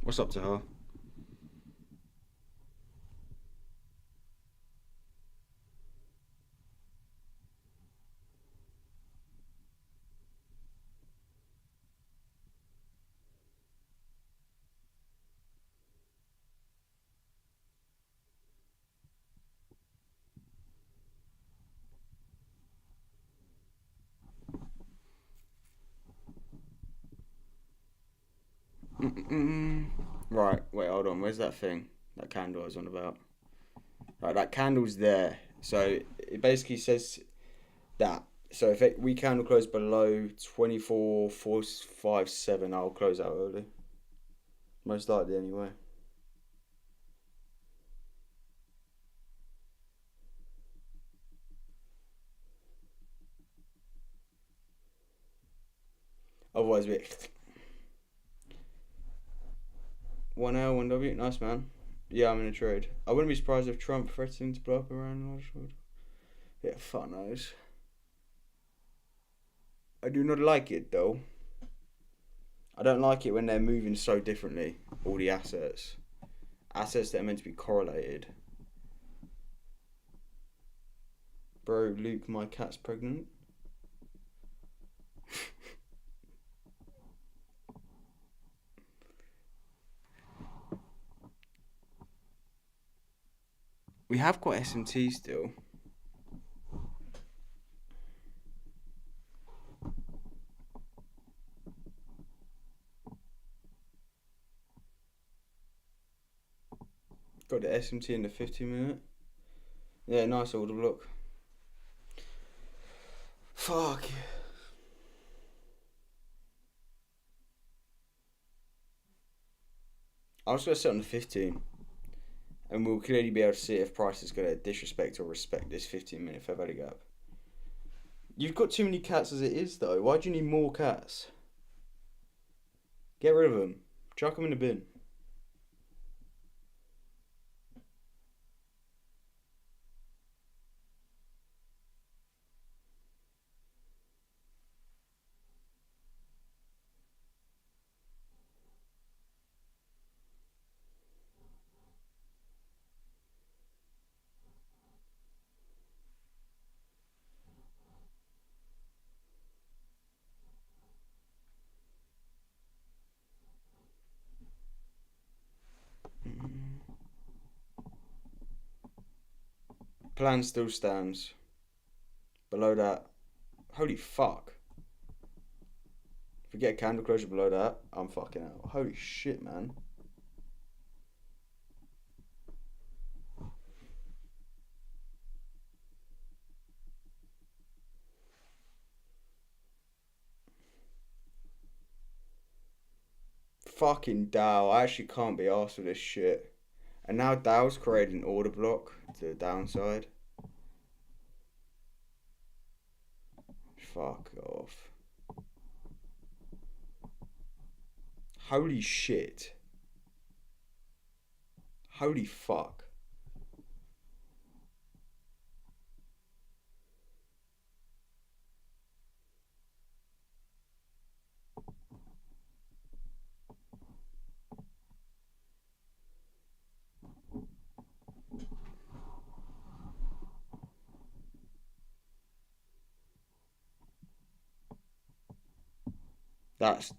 Speaker 1: What's up to her? Right, wait, hold on. Where's that thing? That candle I was on about. Right, that candle's there. So it basically says that. So if we candle close below 24,457, I'll close out early. Most likely, anyway. Otherwise, we 1L, 1W. Nice, man. Yeah, I'm in a trade. I wouldn't be surprised if Trump threatened to blow up Iran. Yeah, fuck knows. I do not like it though. I don't like it when they're moving so differently. All the assets. Assets that are meant to be correlated. Bro, Luke, my cat's pregnant. We have got SMT still. Got the SMT in the 15-minute. Yeah, nice order block. Fuck. I was going to sit on the 15. And we'll clearly be able to see if Price is going to disrespect or respect this 15-minute fair value gap. You've got too many cats as it is, though. Why do you need more cats? Get rid of them. Chuck them in the bin. Plan still stands. Below that. Holy fuck. If we get a candle closure below that, I'm fucking out. Holy shit, man. Fucking Dow. I actually can't be arsed with this shit. And now Dow's created an order block to the downside. Fuck off. Holy shit. Holy fuck.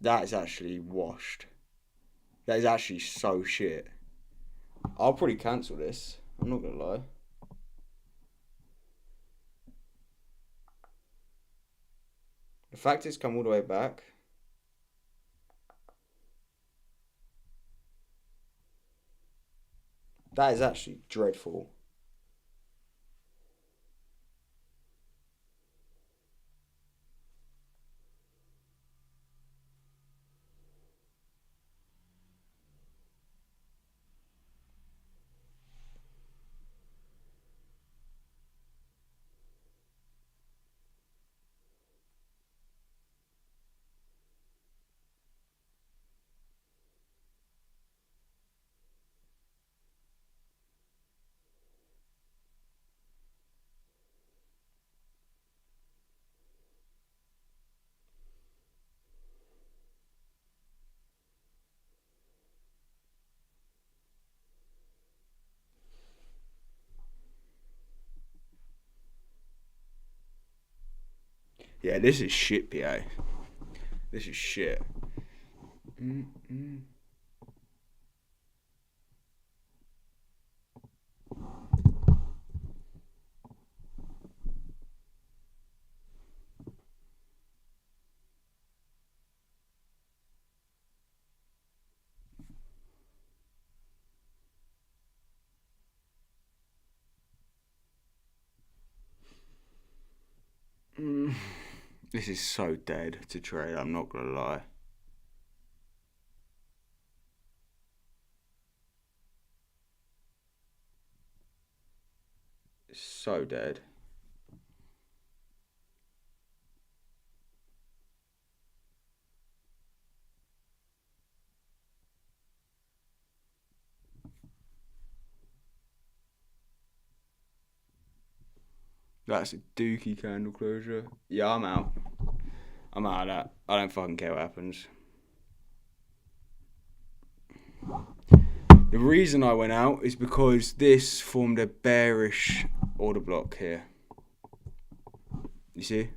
Speaker 1: That is actually washed. That is actually so shit. I'll probably cancel this. I'm not gonna lie. The fact it's come all the way back. That is actually dreadful. Yeah, this is shit, PA. This is shit. Mm-mm. Mm. This is so dead to trade, I'm not gonna lie. It's so dead. That's a dookie candle closure. Yeah, I'm out. I'm out of that. I don't fucking care what happens. The reason I went out is because this formed a bearish order block here. You see?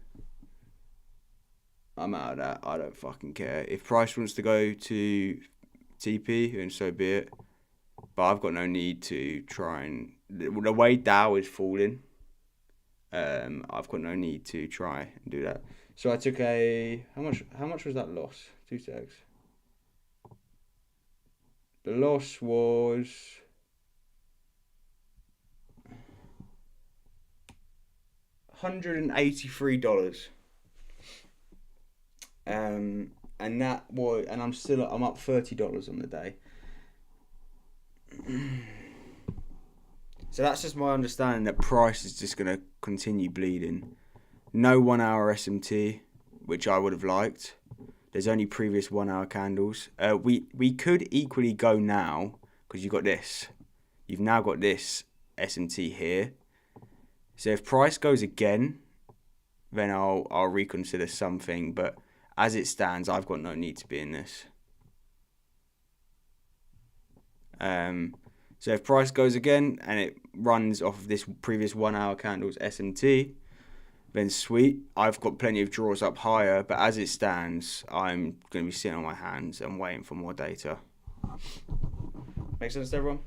Speaker 1: I'm out of that. I don't fucking care. If price wants to go to TP, then so be it. But I've got no need to try and... The way Dow is falling, I've got no need to try and do that. So I took a... How much was that loss? 2 secs. The loss was... $183. And that was... And I'm up $30 on the day. So that's just my understanding that price is just going to continue bleeding. No 1 hour SMT, which I would have liked. There's only previous 1 hour candles. We could equally go now, because you've got this. You've now got this SMT here. So if price goes again, then I'll reconsider something. But as it stands, I've got no need to be in this. So if price goes again and it runs off of this previous 1 hour candle's SMT, then sweet. I've got plenty of draws up higher, but as it stands, I'm going to be sitting on my hands and waiting for more data. Make sense to everyone?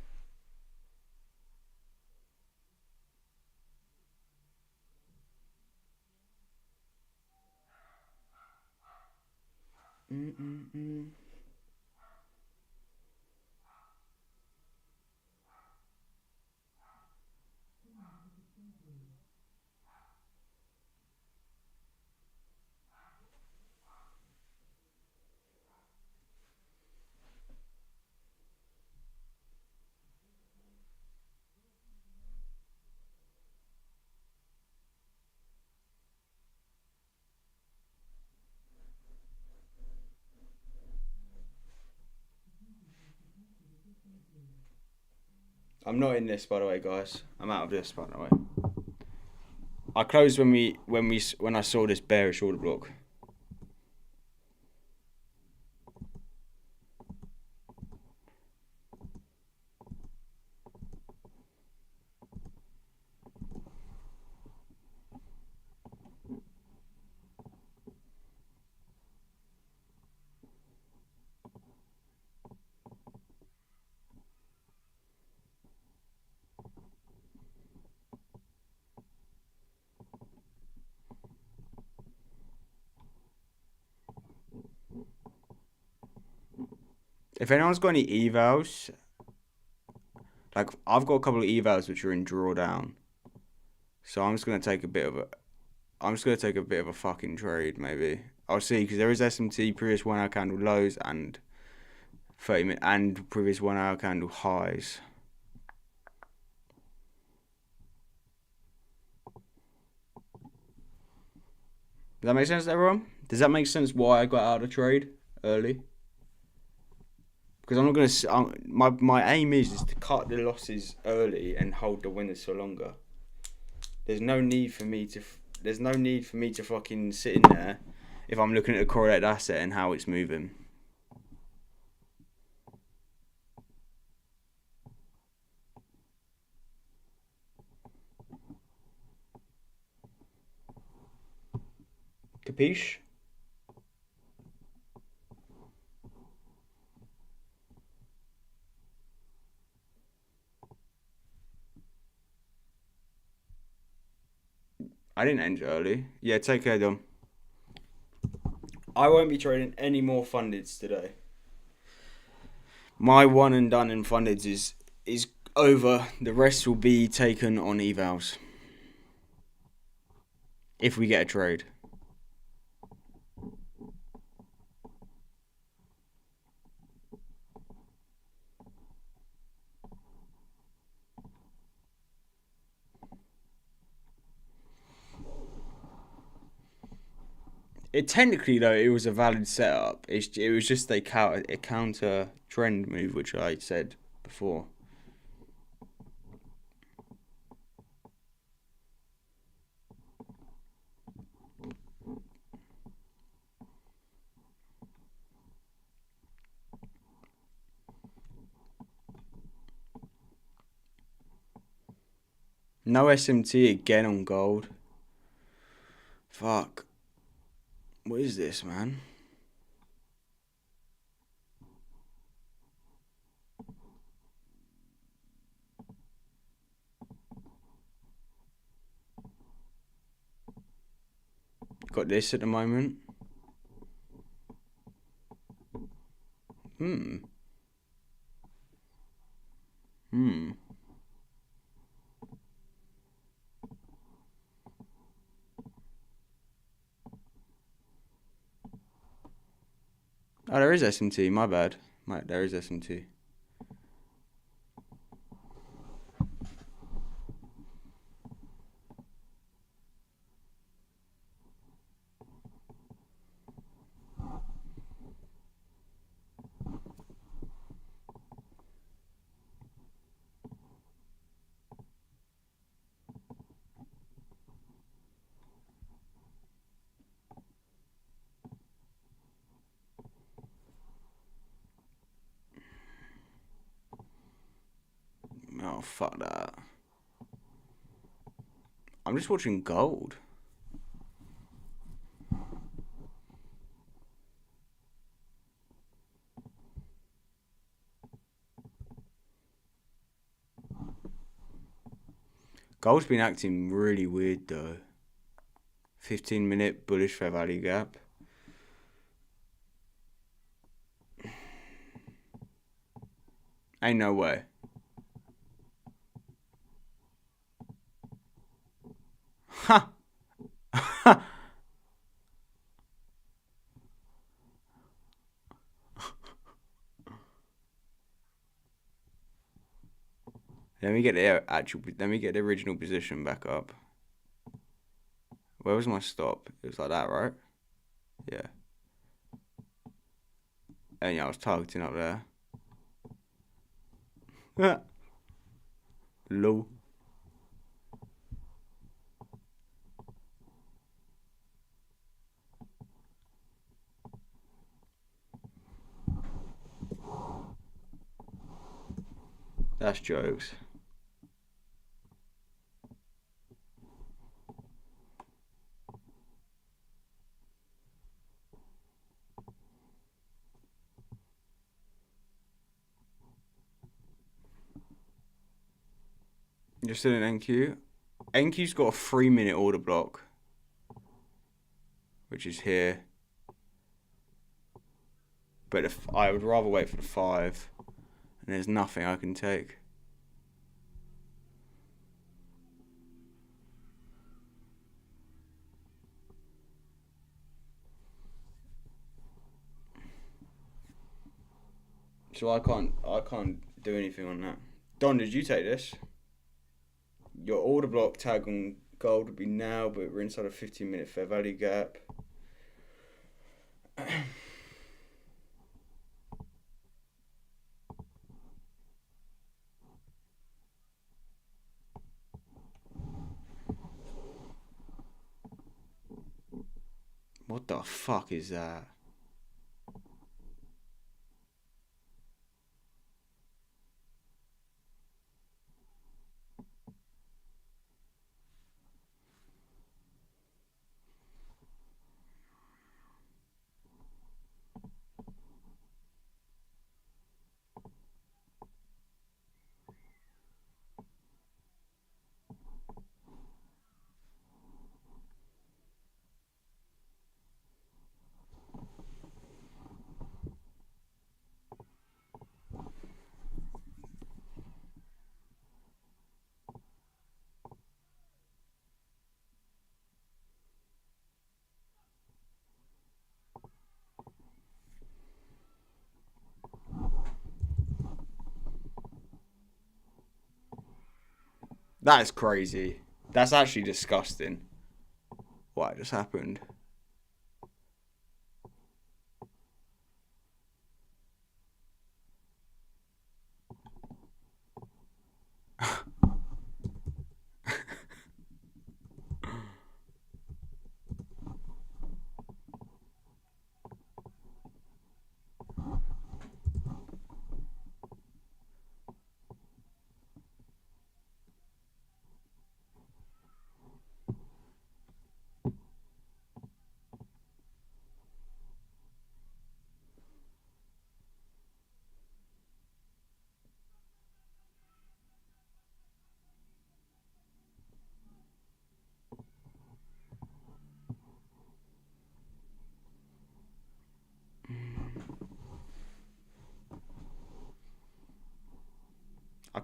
Speaker 1: I'm not in this, by the way, guys. I'm out of this, by the way. I closed when I saw this bearish order block. If anyone's got any evals, like I've got a couple of evals which are in drawdown, so I'm just gonna take a bit of a fucking trade maybe. I'll see, because there is SMT previous 1 hour candle lows and 30-minute and previous 1 hour candle highs. Does that make sense to everyone? Does that make sense why I got out of trade early? Because I'm not gonna. My aim is to cut the losses early and hold the winners for longer. There's no need for me to fucking sit in there if I'm looking at a correlated asset and how it's moving. Capiche? I didn't end early. Yeah, take care, Dom. I won't be trading any more fundeds today. My one and done in fundeds is over. The rest will be taken on evals. If we get a trade. Technically, though, it was a valid setup. It was just a counter trend move, which I said before. No SMT again on gold. Fuck. What is this, man? Got this at the moment. Hmm. Oh, there is SMT. My bad. There is SMT. Oh, fuck that. I'm just watching gold. Gold's been acting really weird though. 15-minute bullish fair value gap. Ain't no way. Ha! Let me get the original position back up. Where was my stop? It was like that, right? Yeah. And yeah, I was targeting up there. Low. That's jokes. You're still in NQ? NQ's got a 3-minute order block, which is here. But I would rather wait for the 5, and there's nothing I can take. So I can't do anything on that. Don, did you take this? Your order block tag on gold would be now, but we're inside a 15-minute fair value gap. What the fuck is that? That is crazy. That's actually disgusting. What just happened?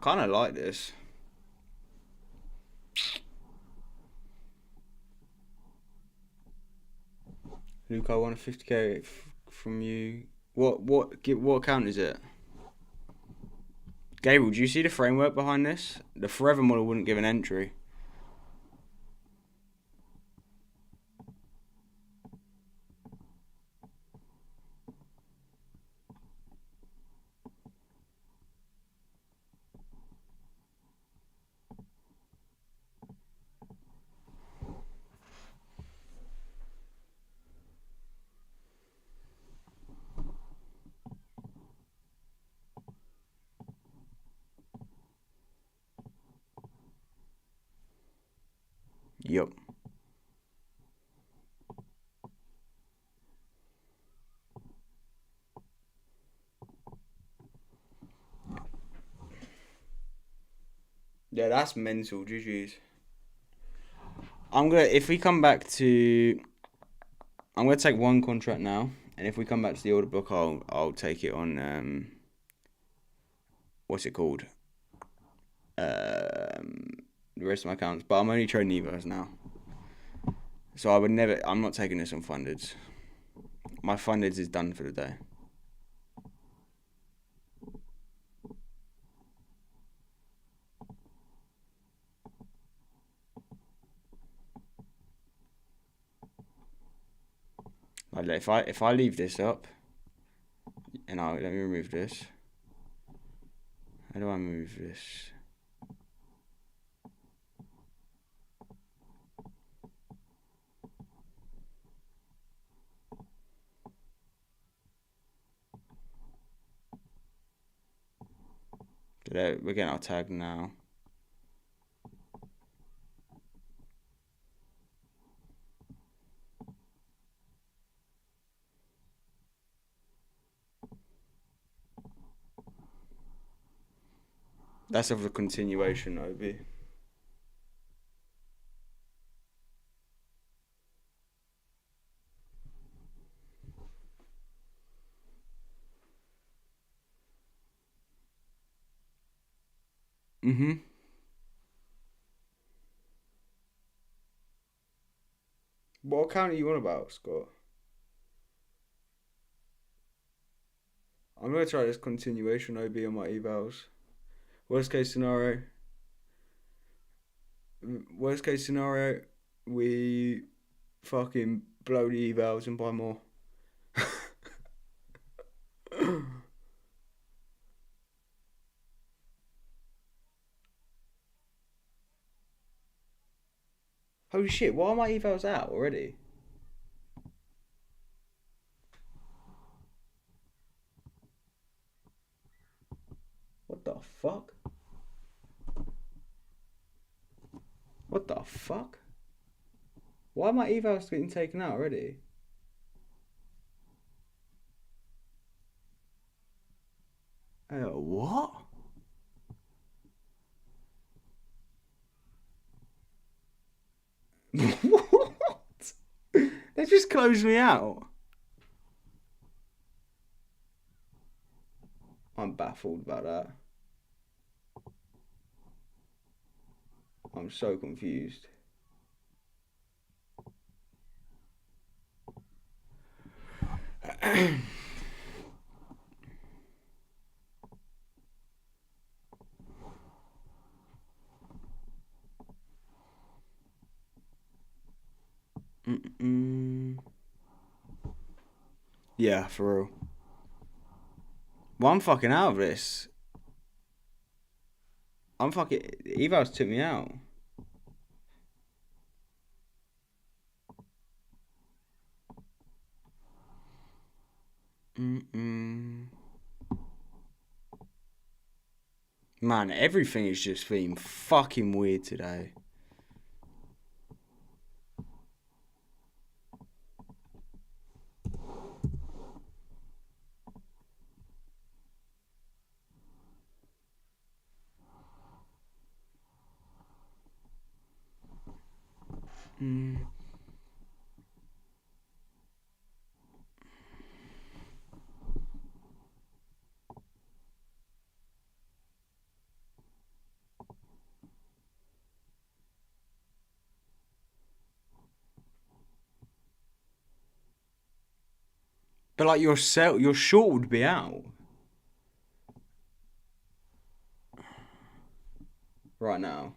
Speaker 1: kind of like this. Luke, I want a 50k from you. What account is it? Gabriel, do you see the framework behind this? The Forever model wouldn't give an entry. Yup. Yeah, that's mental, GG's. If we come back to, I'm gonna take one contract now, and if we come back to the order book, I'll take it on what's it called? The rest of my accounts, but I'm only trading Evos now. So I'm not taking this on fundeds. My fundeds is done for the day. Like if I leave this up, and let me remove this. How do I move this? We're getting our tag now. That's of the continuation, Obi. What account are you on about, Scott? I'm gonna try this continuation OB on my evals. Worst case scenario, we fucking blow the evals and buy more. Holy shit, why are my evals out already? What the fuck? What the fuck? Why are my evals getting taken out already? What? What? They just closed me out. I'm baffled about that. I'm so confused. Yeah, for real. Well, I'm fucking out of this. Evals took me out. Man, everything is just being fucking weird today. But like your short would be out right now.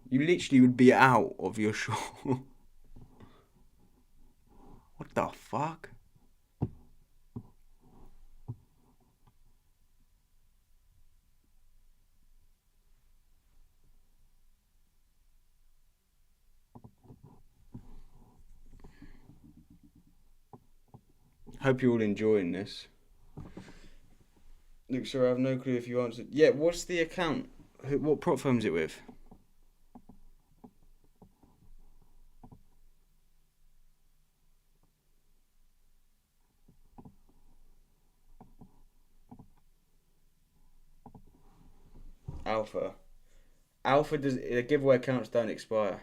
Speaker 1: You literally would be out of your short. What the fuck? Hope you're all enjoying this. Look, sir, I have no clue if you answered. Yeah, what's the account? What prop firm's it with? Alpha. Alpha does the giveaway accounts don't expire.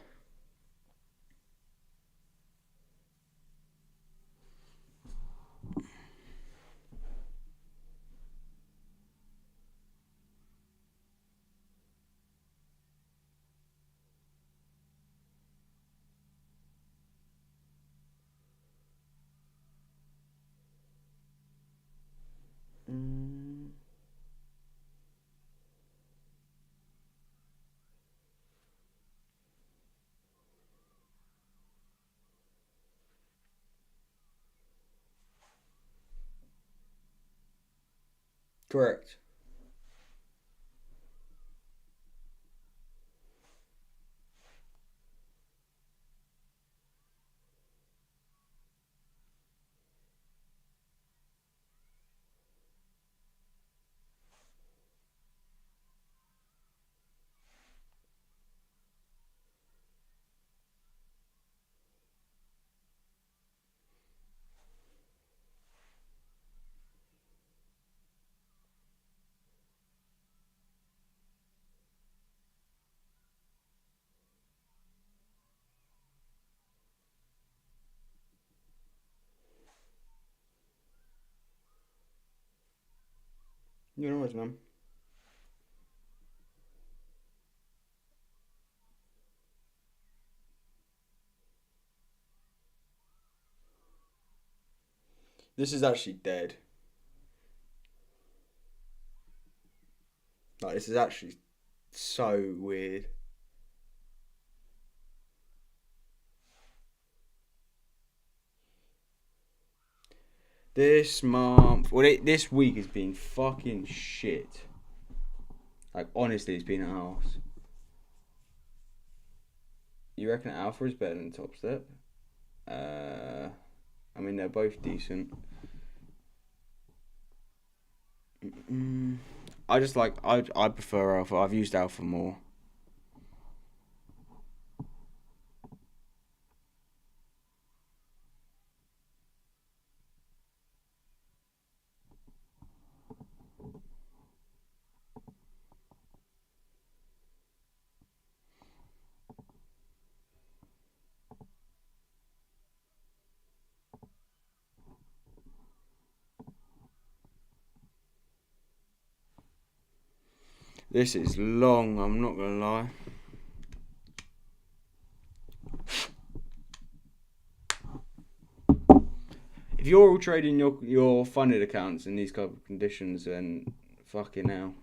Speaker 1: Mm. Correct. You know what, man. This is actually dead. Like, this is actually so weird. This month, this week has been fucking shit. Like, honestly, it's been an arse. You reckon Alpha is better than Top Step? I mean, they're both decent. I just like I prefer Alpha. I've used Alpha more. This is long. I'm not gonna lie. If you're all trading your funded accounts in these kind of conditions, then fucking hell,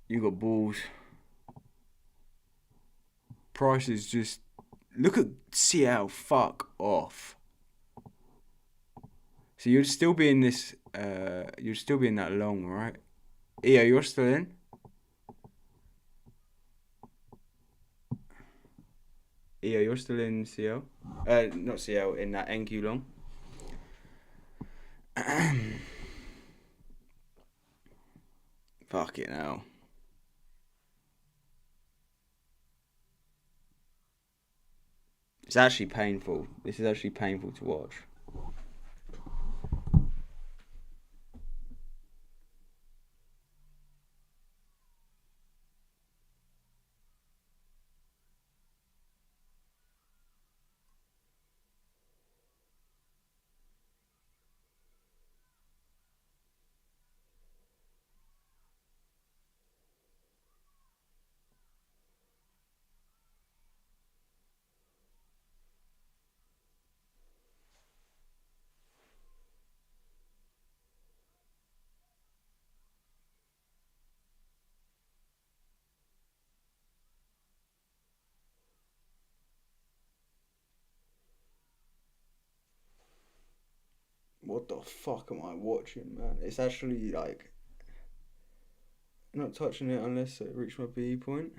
Speaker 1: you got balls. Prices just look at CL. Fuck off. So you'd still be in this. You'd still be in that long, right? Yeah, you're still in. Yeah, you're still in CL. Not CL, in that NQ long. Fuck it now. It's actually painful. This is actually painful to watch. what the fuck am I watching, man? It's actually like not touching it unless it reaches my BE point.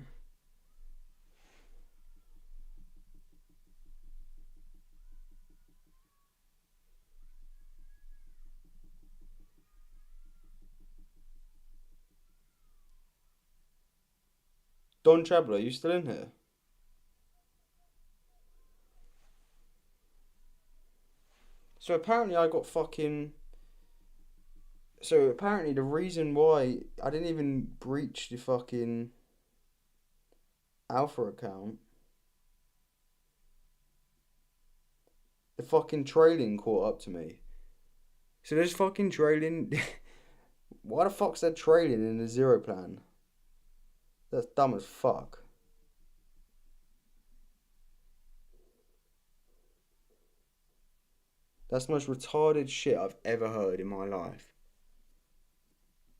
Speaker 1: Don Chabler, you still in here? So apparently I got fucking. So apparently the reason why I didn't even breach the fucking Alpha account, the fucking trailing caught up to me. So there's fucking trailing. Why the fuck's there trailing in the zero plan? That's dumb as fuck. That's the most retarded shit I've ever heard in my life.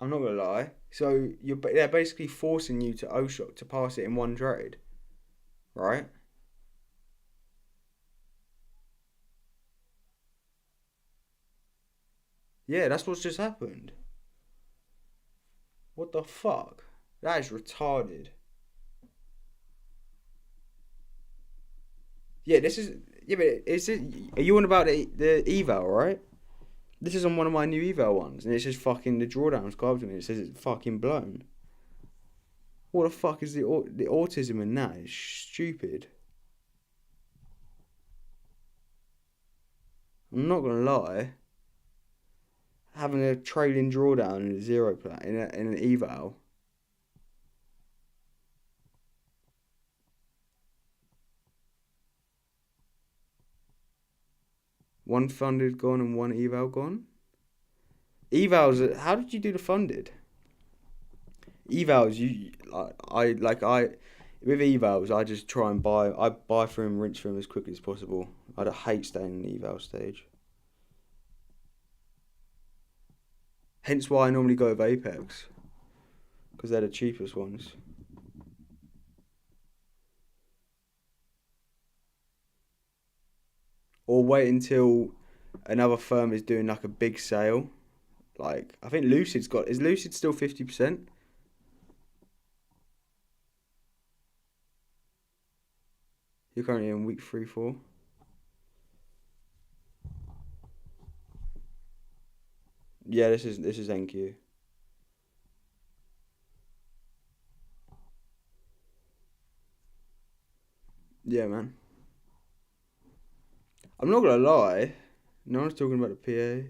Speaker 1: I'm not gonna lie. So they're basically forcing you to O-Shock to pass it in one trade, right? Yeah, that's what's just happened. What the fuck? That is retarded. Yeah, this is. Yeah, but is it? Are you on about the eval, right? This is on one of my new eval ones, and it says fucking the drawdown's garbage, and it says it's fucking blown. What the fuck is the autism in that? It's stupid. I'm not gonna lie. Having a trailing drawdown in a zero plan in an eval. One funded gone and one eval gone. Evals. How did you do the funded? Evals. I with evals. I just try and buy. I buy through them, rinse through them as quickly as possible. I hate staying in the eval stage. Hence why I normally go with Apex, because they're the cheapest ones. Or wait until another firm is doing like a big sale. Like I think Lucid's got. Is Lucid still 50%? You're currently in week 3, 4. Yeah, this is NQ. Yeah, man. I'm not gonna lie. No one's talking about the PA.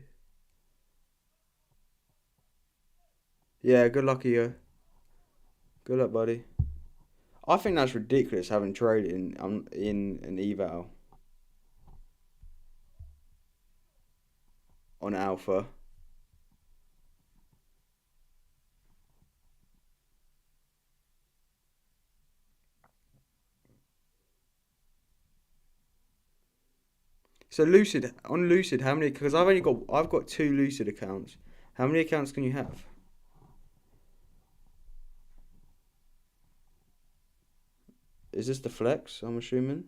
Speaker 1: Yeah, good luck, you. Good luck, buddy. I think that's ridiculous having traded in an eval on alpha. So Lucid, how many? Because I've got 2 Lucid accounts. How many accounts can you have? Is this the flex? I'm assuming.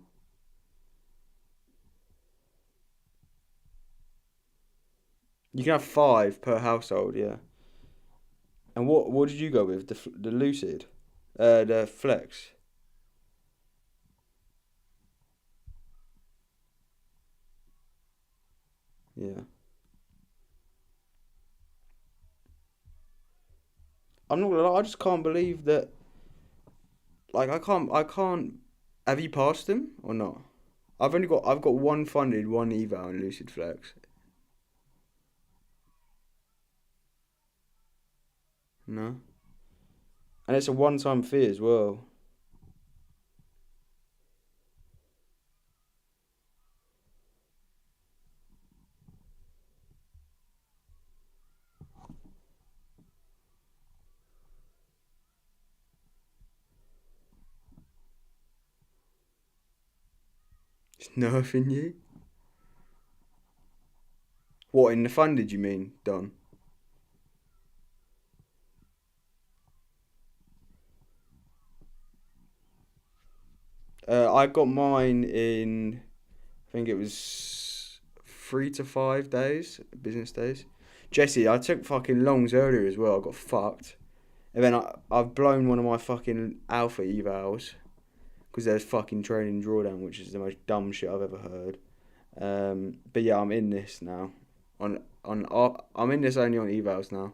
Speaker 1: You can have 5 per household, yeah. And what did you go with? The Lucid, the flex. Yeah. I'm not gonna lie. I just can't believe that. Like I can't. Have you passed them or not? I've got one funded, one eval in Lucid Flex. No. And it's a one-time fee as well. It's nerfing you. What in the funded you mean, Don? I got mine in. I think it was 3 to 5 days, business days. Jesse, I took fucking longs earlier as well. I got fucked. And then I've blown one of my fucking alpha evals because there's fucking training drawdown, which is the most dumb shit I've ever heard. But yeah, I'm in this now. I'm in this only on evals now.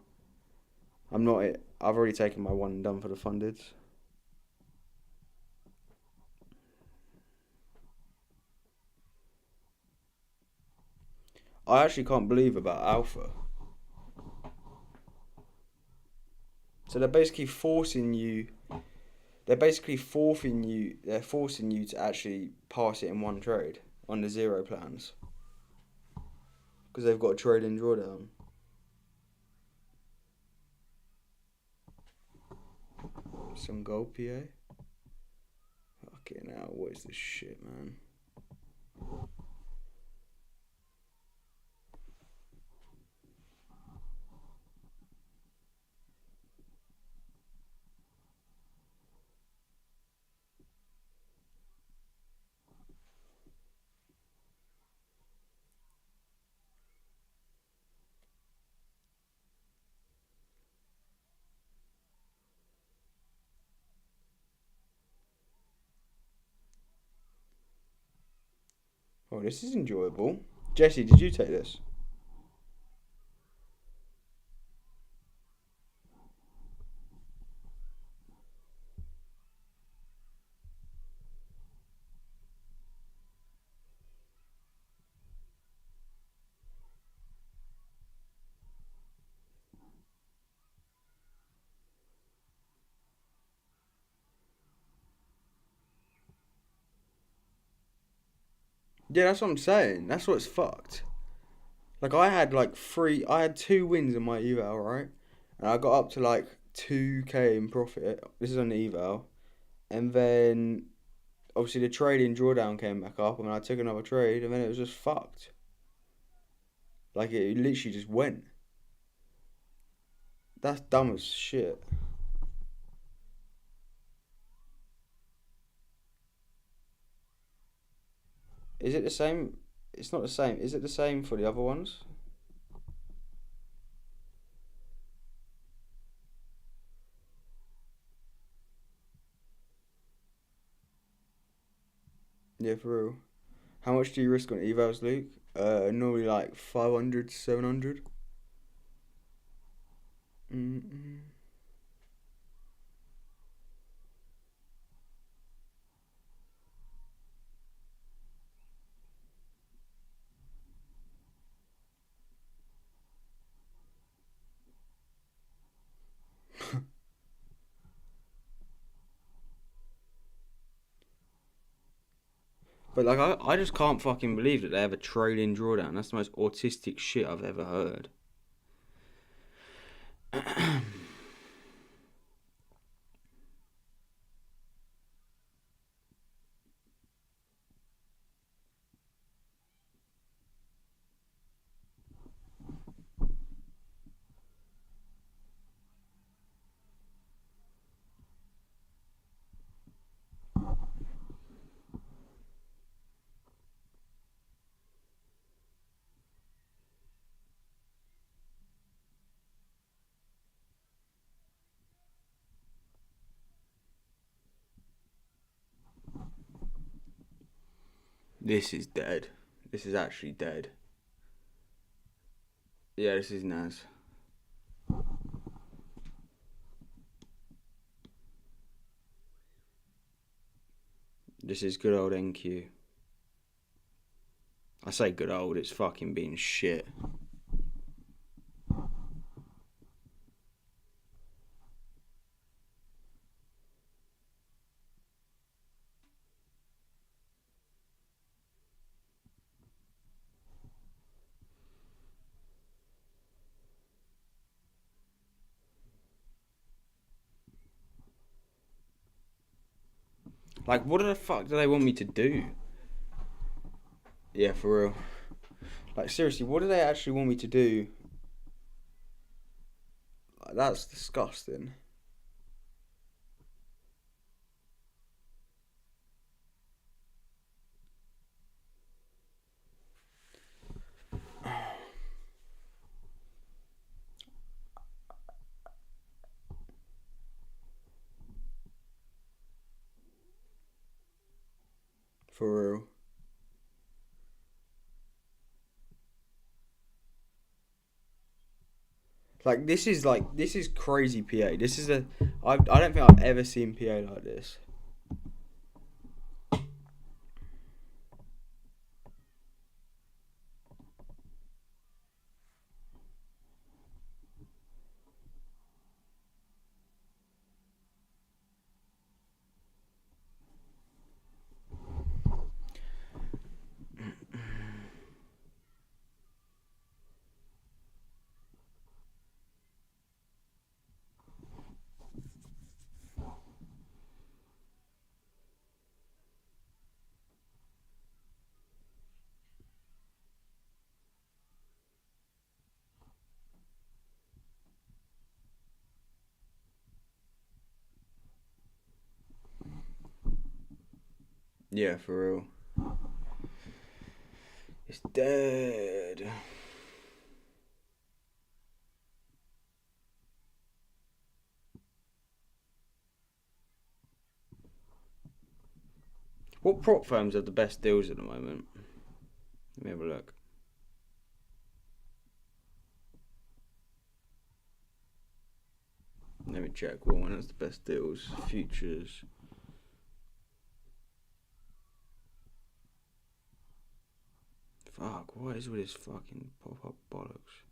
Speaker 1: I'm not. I've already taken my one and done for the fundeds. I actually can't believe about alpha. So they're basically forcing you. They're forcing you to actually pass it in one trade on the zero plans because they've got a trade in drawdown. Some gold PA. Fucking hell, what is this shit, man? Oh, this is enjoyable. Jesse, did you take this? Yeah, that's what I'm saying. That's what's fucked. Like I had 2 wins in my eval, right? And I got up to like 2k in profit. This is on the eval. And then obviously the trading drawdown came back up and I took another trade and then it was just fucked. Like it literally just went. That's dumb as shit. Is it the same? It's not the same. Is it the same for the other ones? Yeah, for real. How much do you risk on evals, Luke? Normally like 500 to 700. Mm-mm. But like I just can't fucking believe that they have a trade-in drawdown. That's the most autistic shit I've ever heard. This is dead. This is actually dead. Yeah, this is Naz. This is good old NQ. I say good old, it's fucking been shit. Like, what the fuck do they want me to do? Yeah, for real. Like, seriously, what do they actually want me to do? Like, that's disgusting. For real. This is crazy PA. This is I don't think I've ever seen PA like this. Yeah, for real. It's dead. What prop firms have the best deals at the moment? Let me have a look. Let me check what one has the best deals. Futures. Fuck, what is with this fucking pop-up bollocks?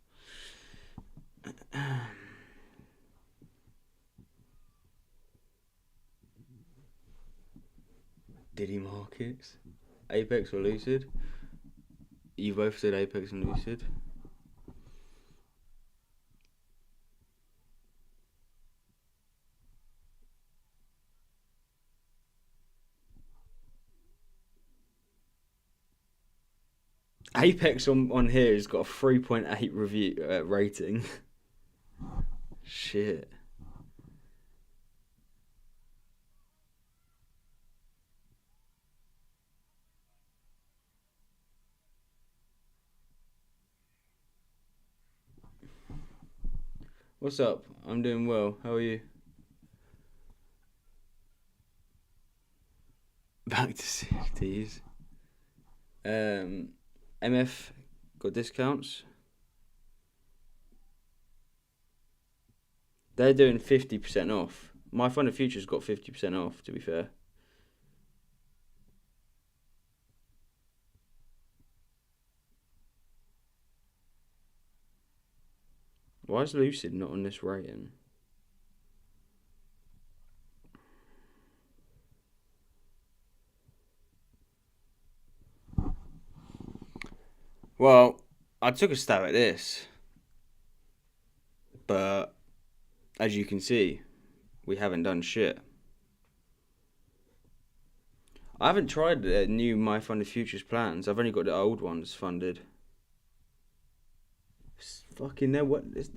Speaker 1: Diddy Markets? Apex or Lucid? You both said Apex and Lucid. Apex on here has got a 3.8 review rating. Shit. What's up? I'm doing well. How are you? Back to CFDs. MF got discounts. They're doing 50% off. My Fund of Futures got 50% off, to be fair. Why is Lucid not on this rating? Well, I took a stab at this, but as you can see, we haven't done shit. I haven't tried the new My Fund of Futures plans. I've only got the old ones funded. It's fucking it's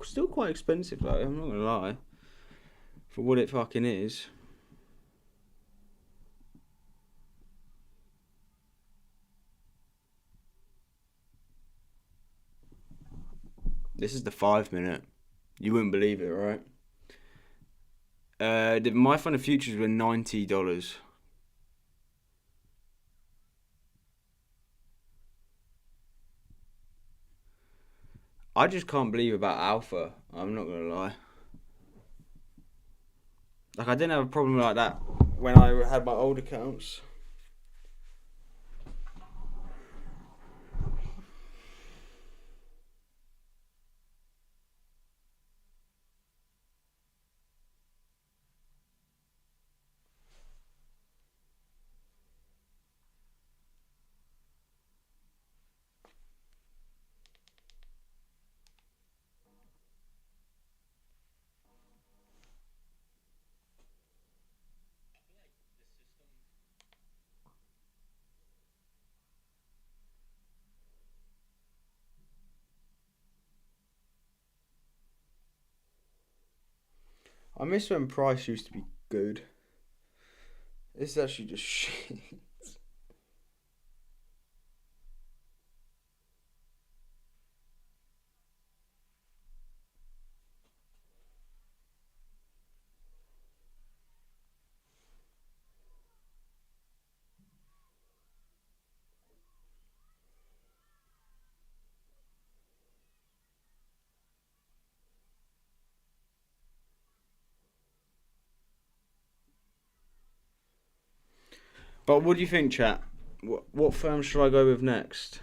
Speaker 1: still quite expensive though. I'm not gonna lie. For what it fucking is. This is the 5 minute. You wouldn't believe it, right? My Fund of Futures were $90. I just can't believe about Alpha. I'm not gonna lie. Like I didn't have a problem like that when I had my old accounts. I miss when price used to be good. This is actually just shit. But what do you think, chat? What firm should I go with next?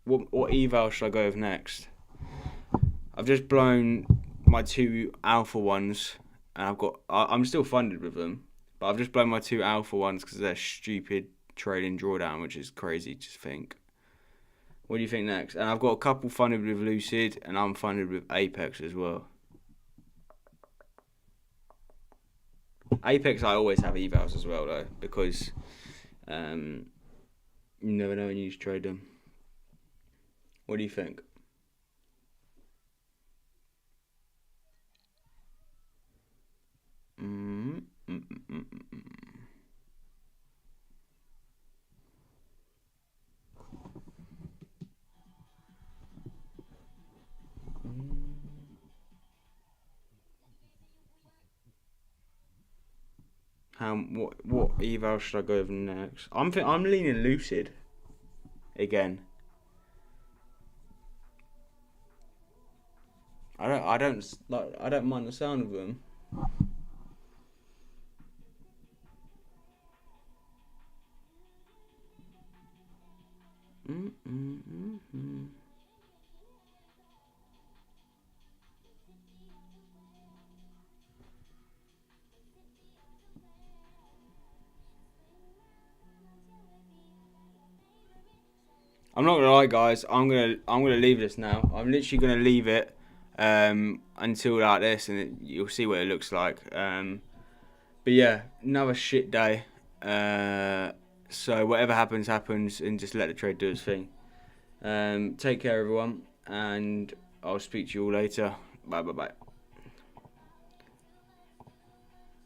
Speaker 1: What eval should I go with next? I've just blown my 2 alpha ones, and I'm still funded with them, but I've just blown my 2 alpha ones because they're stupid trading drawdown, which is crazy to think. What do you think next? And I've got a couple funded with Lucid, and I'm funded with Apex as well. Apex, I always have evals as well though, because you never know when you trade them. What do you think? What eval should I go with next? I'm leaning Lucid again. I don't mind the sound of them. I'm not gonna lie, guys. I'm gonna leave this now. I'm literally gonna leave it until like this, and you'll see what it looks like. But yeah, another shit day. So whatever happens, happens, and just let the trade do its thing. Take care, everyone, and I'll speak to you all later. Bye, bye, bye.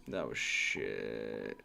Speaker 1: That was shit.